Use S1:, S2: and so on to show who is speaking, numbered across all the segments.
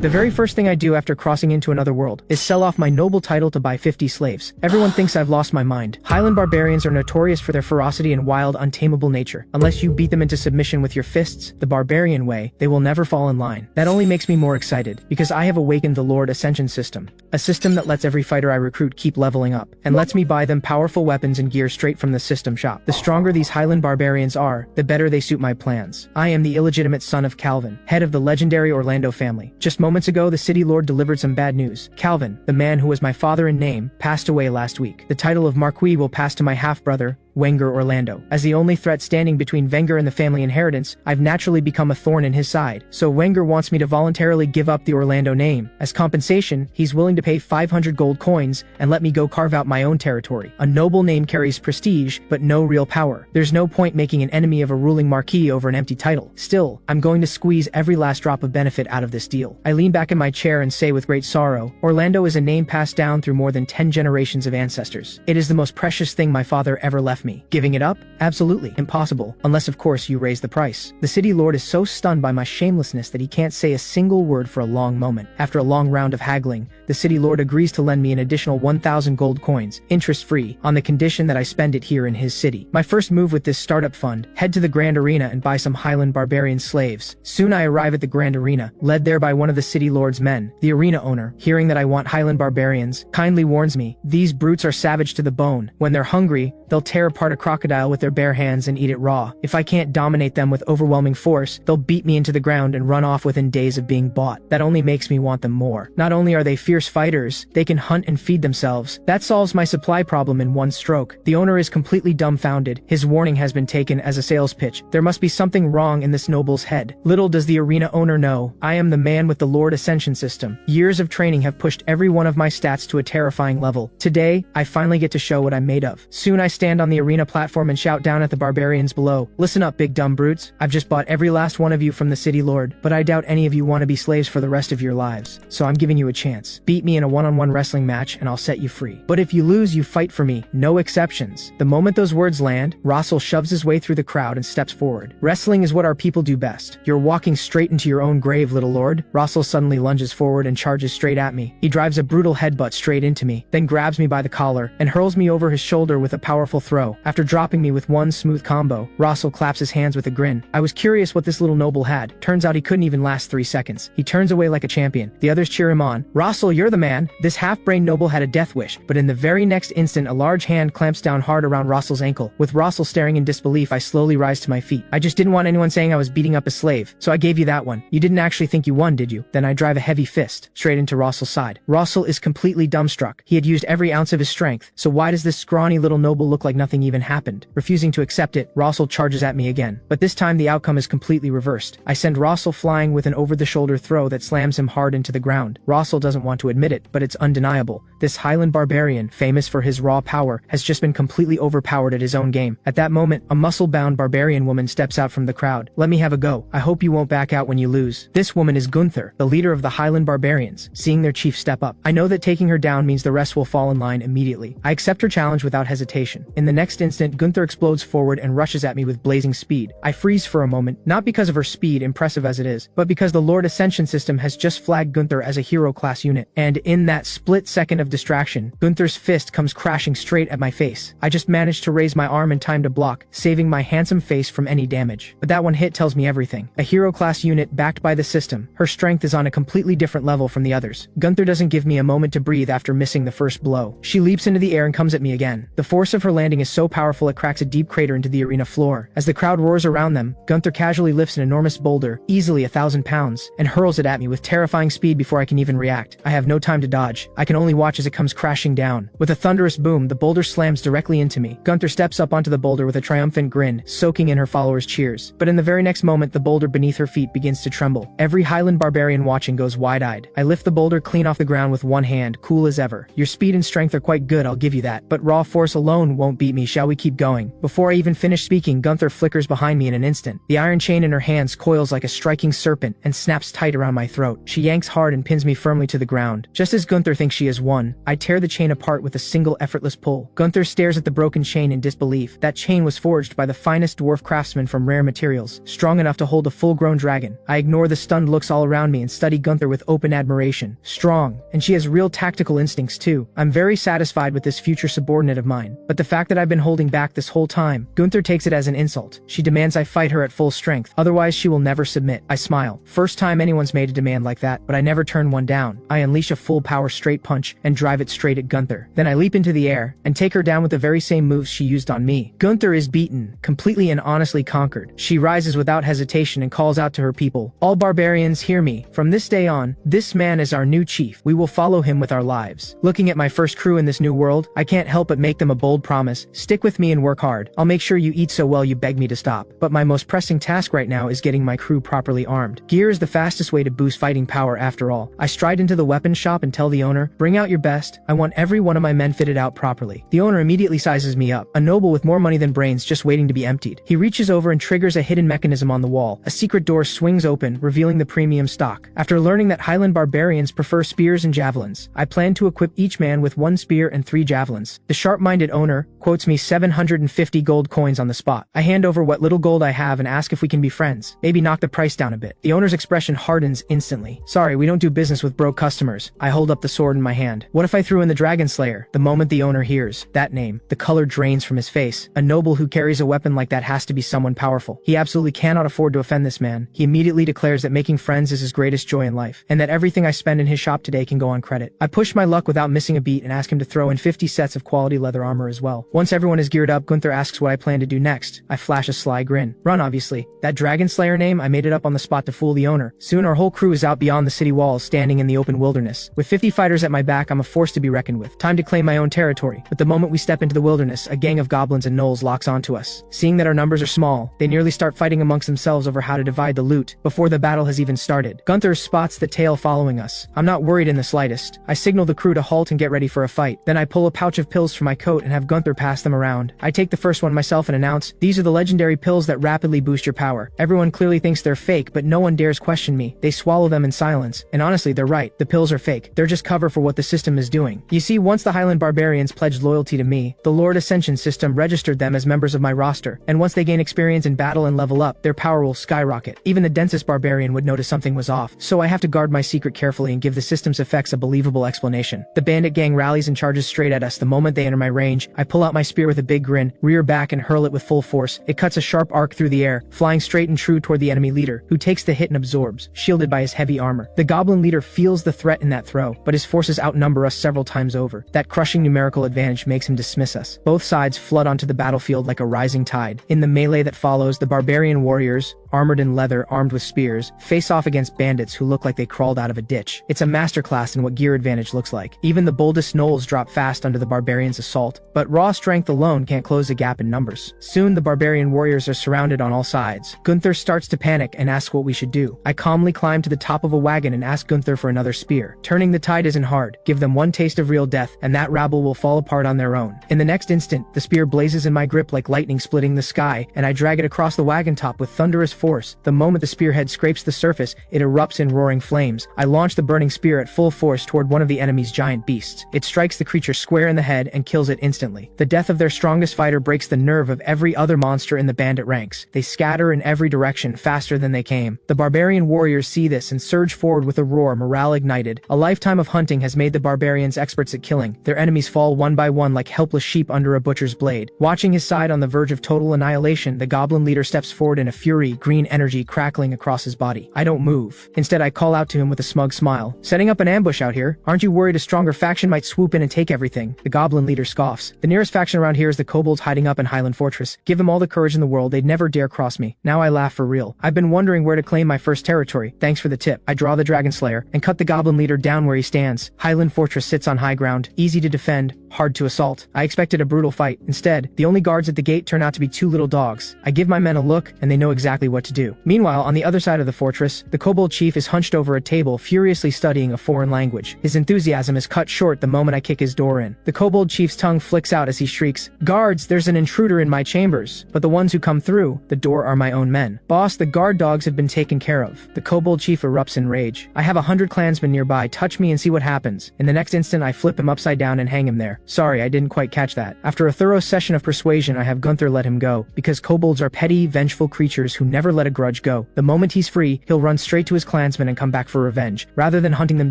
S1: The very first thing I do after crossing into another world is sell off my noble title to buy 50 slaves. Everyone thinks I've lost my mind. Highland barbarians are notorious for their ferocity and wild, untamable nature. Unless you beat them into submission with your fists, the barbarian way, they will never fall in line. That only makes me more excited, because I have awakened the Lord Ascension system. A system that lets every fighter I recruit keep leveling up, and lets me buy them powerful weapons and gear straight from the system shop. The stronger these Highland barbarians are, the better they suit my plans. I am the illegitimate son of Calvin, head of the legendary Orlando family. Just moments ago, the city lord delivered some bad news. Calvin, the man who was my father in name, passed away last week. The title of Marquis will pass to my half-brother, Wenger Orlando. As the only threat standing between Wenger and the family inheritance, I've naturally become a thorn in his side. So Wenger wants me to voluntarily give up the Orlando name. As compensation, he's willing to pay 500 gold coins and let me go carve out my own territory. A noble name carries prestige, but no real power. There's no point making an enemy of a ruling marquis over an empty title. Still, I'm going to squeeze every last drop of benefit out of this deal. I lean back in my chair and say with great sorrow, Orlando is a name passed down through more than 10 generations of ancestors. It is the most precious thing my father ever left me. Giving it up? Absolutely impossible, unless of course you raise the price. The city lord is so stunned by my shamelessness that he can't say a single word for a long moment. After a long round of haggling, the city lord agrees to lend me an additional 1,000 gold coins, interest-free, on the condition that I spend it here in his city. My first move with this startup fund, head to the Grand Arena and buy some Highland barbarian slaves. Soon I arrive at the Grand Arena, led there by one of the city lord's men. The arena owner, hearing that I want Highland barbarians, kindly warns me, these brutes are savage to the bone. When they're hungry, they'll tear apart a crocodile with their bare hands and eat it raw. If I can't dominate them with overwhelming force, they'll beat me into the ground and run off within days of being bought. That only makes me want them more. Not only are they fierce fighters, they can hunt and feed themselves. That solves my supply problem in one stroke. The owner is completely dumbfounded. His warning has been taken as a sales pitch. There must be something wrong in this noble's head. Little does the arena owner know, I am the man with the Lord Ascension system. Years of training have pushed every one of my stats to a terrifying level. Today, I finally get to show what I'm made of. Soon I stand on the arena platform and shout down at the barbarians below. Listen up, big dumb brutes. I've just bought every last one of you from the city lord, but I doubt any of you want to be slaves for the rest of your lives. So I'm giving you a chance. Beat me in a one-on-one wrestling match and I'll set you free. But if you lose, you fight for me. No exceptions. The moment those words land, Russell shoves his way through the crowd and steps forward. Wrestling is what our people do best. You're walking straight into your own grave, little lord. Russell suddenly lunges forward and charges straight at me. He drives a brutal headbutt straight into me, then grabs me by the collar and hurls me over his shoulder with a powerful throw. After dropping me with one smooth combo, Russell claps his hands with a grin. I was curious what this little noble had. Turns out he couldn't even last 3 seconds. He turns away like a champion. The others cheer him on. Russell, you're the man. This half-brained noble had a death wish, but in the very next instant a large hand clamps down hard around Russell's ankle. With Russell staring in disbelief, I slowly rise to my feet. I just didn't want anyone saying I was beating up a slave, so I gave you that one. You didn't actually think you won, did you? Then I drive a heavy fist straight into Russell's side. Russell is completely dumbstruck. He had used every ounce of his strength, so why does this scrawny little noble look like nothing even happened? Refusing to accept it, Russell charges at me again. But this time the outcome is completely reversed. I send Russell flying with an over-the-shoulder throw that slams him hard into the ground. Russell doesn't want to admit it, but it's undeniable. This Highland barbarian, famous for his raw power, has just been completely overpowered at his own game. At that moment, a muscle-bound barbarian woman steps out from the crowd. Let me have a go. I hope you won't back out when you lose. This woman is Gunther, the leader of the Highland barbarians. Seeing their chief step up, I know that taking her down means the rest will fall in line immediately. I accept her challenge without hesitation. In the next instant, Gunther explodes forward and rushes at me with blazing speed. I freeze for a moment, not because of her speed, impressive as it is, but because the Lord Ascension system has just flagged Gunther as a hero class unit. And in that split second of distraction, Gunther's fist comes crashing straight at my face. I just managed to raise my arm in time to block, saving my handsome face from any damage. But that one hit tells me everything. A hero class unit backed by the system. Her strength is on a completely different level from the others. Gunther doesn't give me a moment to breathe after missing the first blow. She leaps into the air and comes at me again. The force of her landing is so powerful it cracks a deep crater into the arena floor. As the crowd roars around them, Gunther casually lifts an enormous boulder, easily 1,000 pounds, and hurls it at me with terrifying speed before I can even react. I have no time to dodge. I can only watch as it comes crashing down. With a thunderous boom, the boulder slams directly into me. Gunther steps up onto the boulder with a triumphant grin, soaking in her followers' cheers. But in the very next moment, the boulder beneath her feet begins to tremble. Every Highland barbarian watching goes wide-eyed. I lift the boulder clean off the ground with one hand, cool as ever. Your speed and strength are quite good, I'll give you that, but raw force alone won't beat me, shall we keep going? Before I even finish speaking, Gunther flickers behind me in an instant. The iron chain in her hands coils like a striking serpent and snaps tight around my throat. She yanks hard and pins me firmly to the ground. Just as Gunther thinks she has won, I tear the chain apart with a single effortless pull. Gunther stares at the broken chain in disbelief. That chain was forged by the finest dwarf craftsman from rare materials, strong enough to hold a full-grown dragon. I ignore the stunned looks all around me and study Gunther with open admiration. Strong, and she has real tactical instincts too. I'm very satisfied with this future subordinate of mine, but the fact that I've been holding back this whole time, Gunther takes it as an insult. She demands I fight her at full strength, otherwise she will never submit. I smile. First time anyone's made a demand like that, but I never turn one down. I unleash a full power straight punch and drive it straight at Gunther. Then I leap into the air and take her down with the very same moves she used on me. Gunther is beaten, completely and honestly conquered. She rises without hesitation and calls out to her people, "All barbarians, hear me. From this day on, this man is our new chief. We will follow him with our lives." Looking at my first crew in this new world, I can't help but make them a bold promise. Stick with me and work hard. I'll make sure you eat so well you beg me to stop. But my most pressing task right now is getting my crew properly armed. Gear is the fastest way to boost fighting power after all. I stride into the weapons shop and tell the owner, "Bring out your best. I want every one of my men fitted out properly." The owner immediately sizes me up, a noble with more money than brains just waiting to be emptied. He reaches over and triggers a hidden mechanism on the wall. A secret door swings open, revealing the premium stock. After learning that Highland Barbarians prefer spears and javelins, I plan to equip each man with 1 spear and 3 javelins. The sharp-minded owner quotes me 750 gold coins on the spot. I hand over what little gold I have and ask if we can be friends. Maybe knock the price down a bit. The owner's expression hardens instantly. "Sorry, we don't do business with broke customers." I hold up the sword in my hand. "What if I threw in the Dragon Slayer?" The moment the owner hears that name, the color drains from his face. A noble who carries a weapon like that has to be someone powerful. He absolutely cannot afford to offend this man. He immediately declares that making friends is his greatest joy in life, and that everything I spend in his shop today can go on credit. I push my luck without missing a beat and ask him to throw in 50 sets of quality leather armor as well. Once everyone is geared up, Gunther asks what I plan to do next. I flash a sly grin. Run, obviously. That Dragon Slayer name, I made it up on the spot to fool the owner. Soon our whole crew is out beyond the city walls, standing in the open wilderness. With 50 fighters at my back, I'm a force to be reckoned with. Time to claim my own territory. But the moment we step into the wilderness, a gang of goblins and gnolls locks onto us. Seeing that our numbers are small, they nearly start fighting amongst themselves over how to divide the loot before the battle has even started. Gunther spots the tail following us. I'm not worried in the slightest. I signal the crew to halt and get ready for a fight. Then I pull a pouch of pills from my coat and have Gunther pass them around. I take the first one myself and announce, "These are the legendary pills that rapidly boost your power." Everyone clearly thinks they're fake, but no one dares question me. They swallow them in silence. And honestly, they're right. The pills are fake. They're just cover for what the system is doing. You see, once the Highland Barbarians pledged loyalty to me, the Lord Ascension system registered them as members of my roster. And once they gain experience in battle and level up, their power will skyrocket. Even the densest barbarian would notice something was off. So I have to guard my secret carefully and give the system's effects a believable explanation. The bandit gang rallies and charges straight at us. The moment they enter my range, I pull out my spear with a big grin, rear back and hurl it with full force. It cuts a sharp arc through the air, flying straight and true toward the enemy leader, who takes the hit and absorbs, shielded by his heavy armor. The goblin leader feels the threat in that throw, but his forces outnumber us several times over. That crushing numerical advantage makes him dismiss us. Both sides flood onto the battlefield like a rising tide. In the melee that follows, the barbarian warriors, armored in leather, armed with spears, face off against bandits who look like they crawled out of a ditch. It's a masterclass in what gear advantage looks like. Even the boldest gnolls drop fast under the barbarians' assault, but raw strength alone can't close the gap in numbers. Soon the barbarian warriors are surrounded on all sides. Gunther starts to panic and asks what we should do. I calmly climb to the top of a wagon and ask Gunther for another spear. Turning the tide isn't hard. Give them one taste of real death, and that rabble will fall apart on their own. In the next instant, the spear blazes in my grip like lightning splitting the sky, and I drag it across the wagon top with thunderous force. The moment the spearhead scrapes the surface, it erupts in roaring flames. I launch the burning spear at full force toward one of the enemy's giant beasts. It strikes the creature square in the head and kills it instantly. The death of their strongest fighter breaks the nerve of every other monster in the bandit ranks. They scatter in every direction faster than they came. The barbarian warriors see this and surge forward with a roar, morale ignited. A lifetime of hunting has made the barbarians experts at killing. Their enemies fall one by one like helpless sheep under a butcher's blade. Watching his side on the verge of total annihilation, the goblin leader steps forward in a fury, green energy crackling across his body. I don't move. Instead, I call out to him with a smug smile. "Setting up an ambush out here? Aren't you worried a stronger faction might swoop in and take everything?" The goblin leader scoffs. "The nearest faction around here is the kobolds hiding up in Highland Fortress. Give them all the courage in the world, they'd never dare cross me." Now I laugh for real. I've been wondering where to claim my first territory. Thanks for the tip. I draw the Dragon Slayer and cut the goblin leader down where he stands. Highland Fortress sits on high ground, easy to defend, hard to assault. I expected a brutal fight. Instead, the only guards at the gate turn out to be two little dogs. I give my men a look, and they know exactly what to do. Meanwhile, on the other side of the fortress, the kobold chief is hunched over a table, furiously studying a foreign language. His enthusiasm is cut short the moment I kick his door in. The kobold chief's tongue flicks out as he shrieks, "Guards, there's an intruder in my chambers. But the ones who come through the door are my own men. Boss, the guard dogs have been taken care of." The kobold chief erupts in rage. I have 100 clansmen nearby. Touch me and see what happens. In the next instant, I flip him upside down and hang him there. Sorry, I didn't quite catch that. After a thorough session of persuasion, I have Gunther let him go, because kobolds are petty, vengeful creatures who never let a grudge go. The moment he's free, he'll run straight to his clansmen and come back for revenge. Rather than hunting them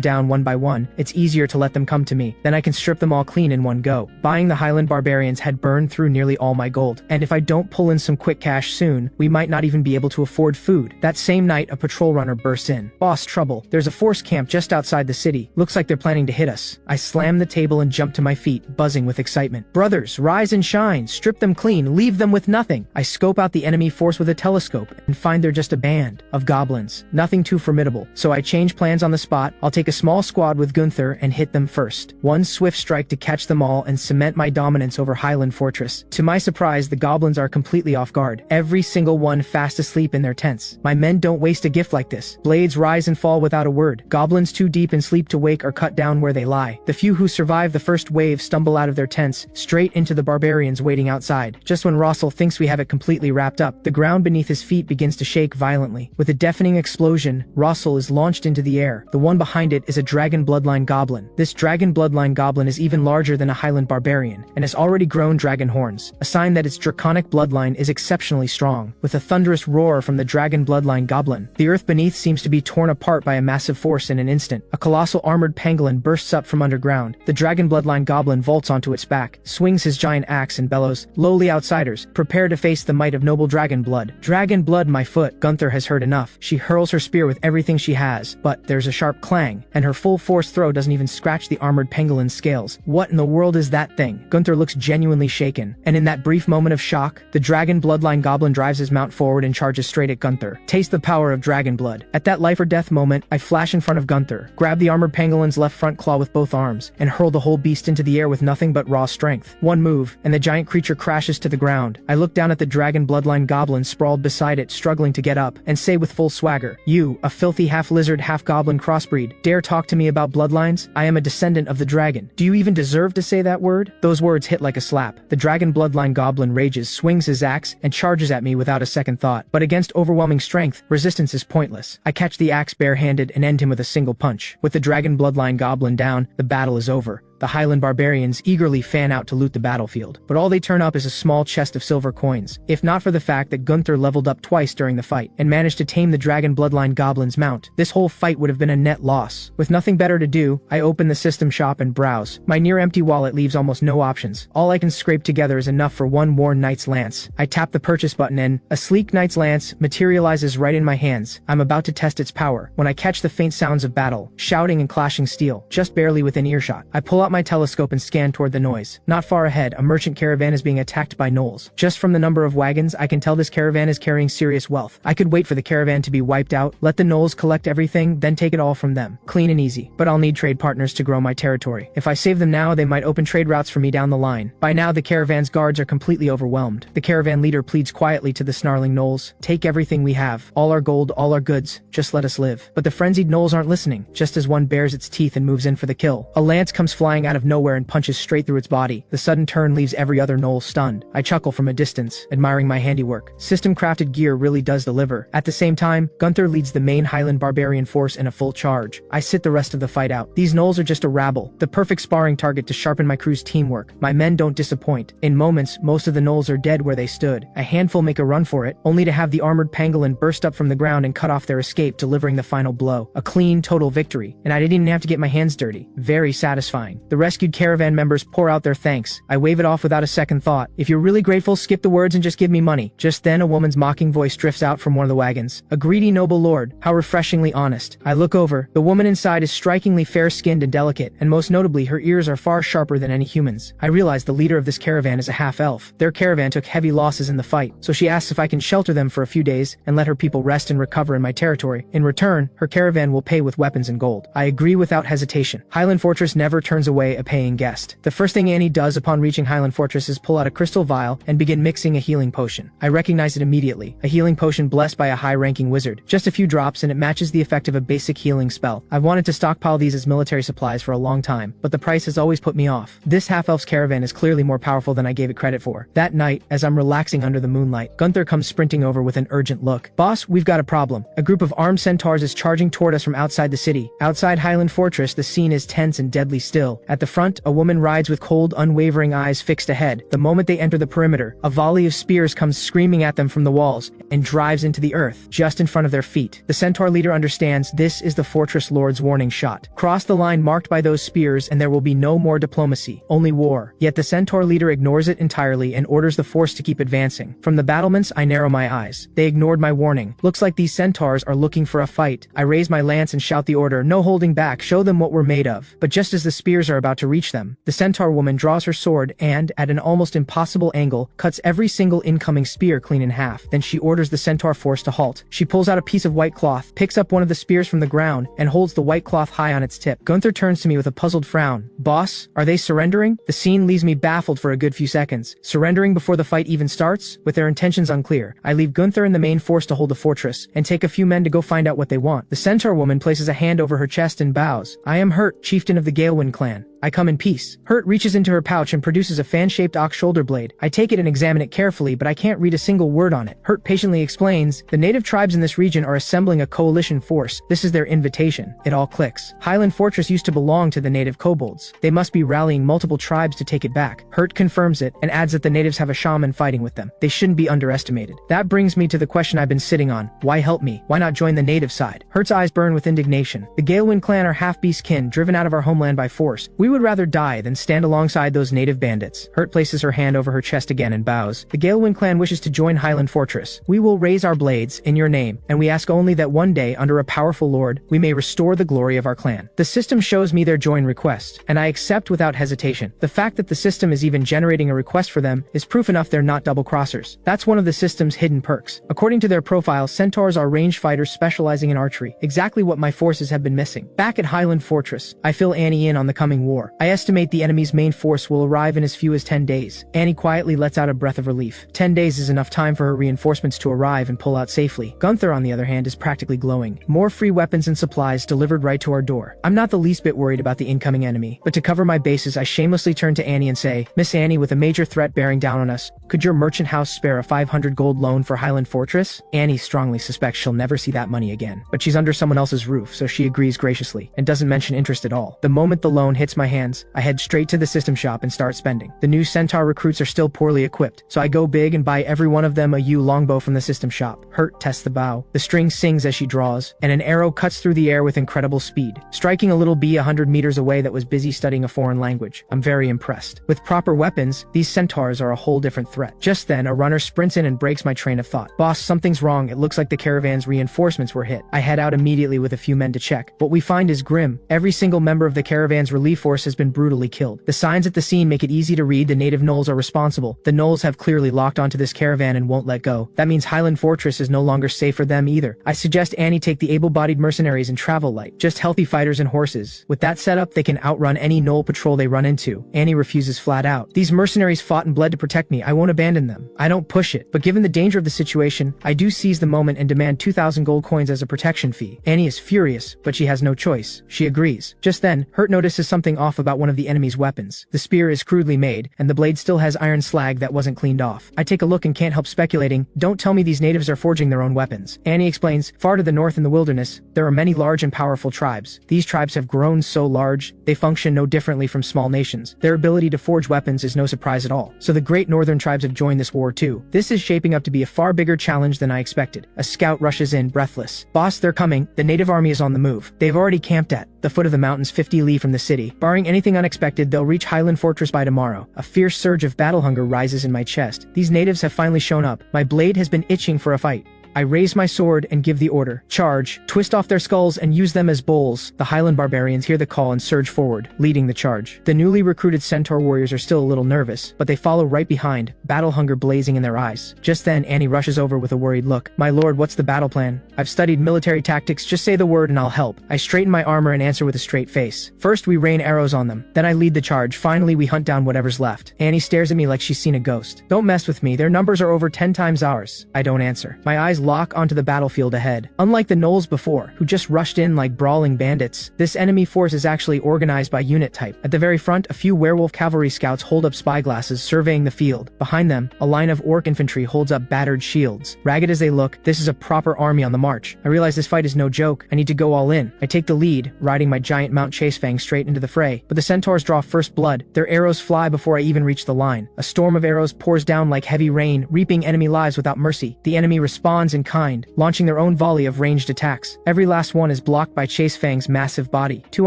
S1: down one by one, it's easier to let them come to me. Then I can strip them all clean in one go. Buying the Highland Barbarians had burned through nearly all my gold, and if I don't pull in some quick cash soon, we might not even be able to afford food. That same night, a patrol runner bursts in. "Boss, trouble. There's a force camp just outside the city. Looks like they're planning to hit us." I slam the table and jump to my feet, buzzing with excitement. "Brothers, rise and shine. Strip them clean. Leave them with nothing." I scope out the enemy force with a telescope and find they're just a band of goblins. Nothing too formidable. So I change plans on the spot. I'll take a small squad with Gunther and hit them first. One swift strike to catch them all and cement my dominance over Highland Fortress. To my surprise, the goblins are completely off guard. Every single one fast asleep in their tents. My men don't waste a gift like this. Blades rise and fall without a word. Goblins too deep in sleep to wake are cut down where they lie. The few who survive the first wave stumble out of their tents, straight into the barbarians waiting outside. Just when Rossel thinks we have it completely wrapped up, the ground beneath his feet begins to shake violently. With a deafening explosion, Rossel is launched into the air. The one behind it is a dragon bloodline goblin. This dragon bloodline goblin is even larger than a Highland barbarian, and has already grown dragon horns, a sign that its draconic bloodline is exceptionally strong. With a thunderous roar from the dragon bloodline goblin, the earth beneath seems to be torn apart by a massive force in an instant. A colossal armored pangolin bursts up from underground. The dragon bloodline goblin vaults onto its back, swings his giant axe and bellows, "Lowly outsiders, prepare to face the might of noble dragon blood." Dragon blood, my foot. Gunther has heard enough. She hurls her spear with everything she has, but there's a sharp clang, and her full force throw doesn't even scratch the armored pangolin's scales. What in the world is that thing? Gunther looks genuinely shaken, and in that brief moment of shock, the dragon bloodline goblin drives his mount forward and charges straight at Gunther. Taste the power of dragon blood. At that life or death moment, I flash in front of Gunther, grab the armored pangolin's left front claw with both arms, and hurl the whole beast into the air with nothing but raw strength. One move, and the giant creature crashes to the ground. I look down at the dragon bloodline goblin sprawled beside it, struggling to get up, and say with full swagger, "You, a filthy half-lizard, half-goblin crossbreed, dare talk to me about bloodlines? I am a descendant of the dragon. Do you even deserve to say that word?" Those words hit like a slap. The dragon bloodline goblin rages, swings his axe, and charges at me without a second thought. But against overwhelming strength, resistance is pointless. I catch the axe barehanded and end him with a single punch. With the dragon bloodline goblin down, the battle is over. The Highland Barbarians eagerly fan out to loot the battlefield, but all they turn up is a small chest of silver coins, if not for the fact that Gunther leveled up twice during the fight, and managed to tame the dragon bloodline goblin's mount. This whole fight would have been a net loss. With nothing better to do, I open the system shop and browse. My near-empty wallet leaves almost no options. All I can scrape together is enough for one worn knight's lance. I tap the purchase button and a sleek knight's lance materializes right in my hands. I'm about to test its power, when I catch the faint sounds of battle, shouting and clashing steel, just barely within earshot. I pull out my telescope and scan toward the noise. Not far ahead, a merchant caravan is being attacked by gnolls. Just from the number of wagons, I can tell this caravan is carrying serious wealth. I could wait for the caravan to be wiped out, let the gnolls collect everything, then take it all from them. Clean and easy. But I'll need trade partners to grow my territory. If I save them now, they might open trade routes for me down the line. By now, the caravan's guards are completely overwhelmed. The caravan leader pleads quietly to the snarling gnolls, "Take everything we have. All our gold, all our goods. Just let us live." But the frenzied gnolls aren't listening, just as one bares its teeth and moves in for the kill. A lance comes flying out of nowhere and punches straight through its body. The sudden turn leaves every other gnoll stunned. I chuckle from a distance, admiring my handiwork. System-crafted gear really does deliver. At the same time, Gunther leads the main Highland Barbarian force in a full charge. I sit the rest of the fight out. These gnolls are just a rabble, the perfect sparring target to sharpen my crew's teamwork. My men don't disappoint. In moments, most of the gnolls are dead where they stood. A handful make a run for it, only to have the armored pangolin burst up from the ground and cut off their escape, delivering the final blow. A clean, total victory, and I didn't even have to get my hands dirty. Very satisfying. The rescued caravan members pour out their thanks. I wave it off without a second thought. "If you're really grateful, skip the words and just give me money." Just then, a woman's mocking voice drifts out from one of the wagons. "A greedy noble lord, how refreshingly honest." I look over. The woman inside is strikingly fair-skinned and delicate, and most notably, her ears are far sharper than any human's. I realize the leader of this caravan is a half-elf. Their caravan took heavy losses in the fight, so she asks if I can shelter them for a few days and let her people rest and recover in my territory. In return, her caravan will pay with weapons and gold. I agree without hesitation. Highland Fortress never turns away away a paying guest. The first thing Annie does upon reaching Highland Fortress is pull out a crystal vial and begin mixing a healing potion. I recognize it immediately, a healing potion blessed by a high-ranking wizard. Just a few drops and it matches the effect of a basic healing spell. I've wanted to stockpile these as military supplies for a long time, but the price has always put me off. This half-elf's caravan is clearly more powerful than I gave it credit for. That night, as I'm relaxing under the moonlight, Gunther comes sprinting over with an urgent look. "Boss, we've got a problem. A group of armed centaurs is charging toward us from outside the city." Outside Highland Fortress, the scene is tense and deadly still. At the front, a woman rides with cold, unwavering eyes fixed ahead. The moment they enter the perimeter, a volley of spears comes screaming at them from the walls and drives into the earth, just in front of their feet. The centaur leader understands this is the fortress lord's warning shot. Cross the line marked by those spears and there will be no more diplomacy, only war. Yet the centaur leader ignores it entirely and orders the force to keep advancing. From the battlements, I narrow my eyes. They ignored my warning. Looks like these centaurs are looking for a fight. I raise my lance and shout the order, "No holding back, show them what we're made of." But just as the spears are about to reach them, the centaur woman draws her sword and, at an almost impossible angle, cuts every single incoming spear clean in half. Then she orders the centaur force to halt. She pulls out a piece of white cloth, picks up one of the spears from the ground, and holds the white cloth high on its tip. Gunther turns to me with a puzzled frown. "Boss, are they surrendering?" The scene leaves me baffled for a good few seconds. Surrendering before the fight even starts? With their intentions unclear, I leave Gunther and the main force to hold the fortress, and take a few men to go find out what they want. The centaur woman places a hand over her chest and bows. "I am Hurt, chieftain of the Galewind clan. I come in peace." Hurt reaches into her pouch and produces a fan-shaped ox shoulder blade. I take it and examine it carefully, but I can't read a single word on it. Hurt patiently explains, "The native tribes in this region are assembling a coalition force. This is their invitation." It all clicks. Highland Fortress used to belong to the native kobolds. They must be rallying multiple tribes to take it back. Hurt confirms it and adds that the natives have a shaman fighting with them. They shouldn't be underestimated. That brings me to the question I've been sitting on. Why help me? Why not join the native side? Hurt's eyes burn with indignation. The Galewind clan are half-beast kin, driven out of our homeland by force. We would rather die than stand alongside those native bandits. Hurt places her hand over her chest again and bows. "The Galewind clan wishes to join Highland Fortress. We will raise our blades in your name, and we ask only that one day, under a powerful lord, we may restore the glory of our clan." The system shows me their join request, and I accept without hesitation. The fact that the system is even generating a request for them is proof enough they're not double-crossers. That's one of the system's hidden perks. According to their profile, centaurs are ranged fighters specializing in archery, exactly what my forces have been missing. Back at Highland Fortress, I fill Annie in on the coming war. I estimate the enemy's main force will arrive in as few as 10 days. Annie quietly lets out a breath of relief. 10 days is enough time for her reinforcements to arrive and pull out safely. Gunther, on the other hand, is practically glowing. More free weapons and supplies delivered right to our door. I'm not the least bit worried about the incoming enemy, but to cover my bases, I shamelessly turn to Annie and say, "Miss Annie, with a major threat bearing down on us, could your merchant house spare a 500 gold loan for Highland Fortress?" Annie strongly suspects she'll never see that money again, but she's under someone else's roof, so she agrees graciously, and doesn't mention interest at all. The moment the loan hits my hands, I head straight to the system shop and start spending. The new centaur recruits are still poorly equipped, so I go big and buy every one of them a yew longbow from the system shop. Hurt tests the bow. The string sings as she draws, and an arrow cuts through the air with incredible speed, striking a little bee 100 meters away that was busy studying a foreign language. I'm very impressed. With proper weapons, these centaurs are a whole different threat. Just then, a runner sprints in and breaks my train of thought. "Boss, something's wrong. It looks like the caravan's reinforcements were hit." I head out immediately with a few men to check. What we find is grim. Every single member of the caravan's relief force has been brutally killed. The signs at the scene make it easy to read the native gnolls are responsible. The gnolls have clearly locked onto this caravan and won't let go. That means Highland Fortress is no longer safe for them either. I suggest Annie take the able-bodied mercenaries and travel light, just healthy fighters and horses. With that setup, they can outrun any gnoll patrol they run into. Annie refuses flat out. "These mercenaries fought and bled to protect me. I won't abandon them." I don't push it, but given the danger of the situation, I do seize the moment and demand 2,000 gold coins as a protection fee. Annie is furious, but she has no choice. She agrees. Just then, Hurt notices something off about one of the enemy's weapons. The spear is crudely made, and the blade still has iron slag that wasn't cleaned off. I take a look and can't help speculating. Don't tell me these natives are forging their own weapons. Annie explains, "Far to the north in the wilderness, there are many large and powerful tribes. These tribes have grown so large, they function no differently from small nations. Their ability to forge weapons is no surprise at all. So the great northern tribes have joined this war too. This is shaping up to be a far bigger challenge than I expected." A scout rushes in, breathless. "Boss, they're coming. The native army is on the move. They've already camped at the foot of the mountains 50 li from the city. Barring anything unexpected, they'll reach Highland Fortress by tomorrow." A fierce surge of battle hunger rises in my chest. These natives have finally shown up. My blade has been itching for a fight. I raise my sword and give the order. Charge, twist off their skulls and use them as bowls. The Highland Barbarians hear the call and surge forward, leading the charge. The newly recruited centaur warriors are still a little nervous, but they follow right behind, battle hunger blazing in their eyes. Just then, Annie rushes over with a worried look. My lord, what's the battle plan? I've studied military tactics, just say the word and I'll help. I straighten my armor and answer with a straight face. First we rain arrows on them, then I lead the charge, finally we hunt down whatever's left. Annie stares at me like she's seen a ghost. Don't mess with me, their numbers are over 10 times ours. I don't answer. My eyes lock onto the battlefield ahead. Unlike the gnolls before, who just rushed in like brawling bandits, this enemy force is actually organized by unit type. At the very front, a few werewolf cavalry scouts hold up spyglasses, surveying the field. Behind them, a line of orc infantry holds up battered shields. Ragged as they look, this is a proper army on the march. I realize this fight is no joke. I need to go all in. I take the lead, riding my giant mount Chasefang straight into the fray. But the centaurs draw first blood. Their arrows fly before I even reach the line. A storm of arrows pours down like heavy rain, reaping enemy lives without mercy. The enemy responds in kind, launching their own volley of ranged attacks. Every last one is blocked by Chasefang's massive body. Two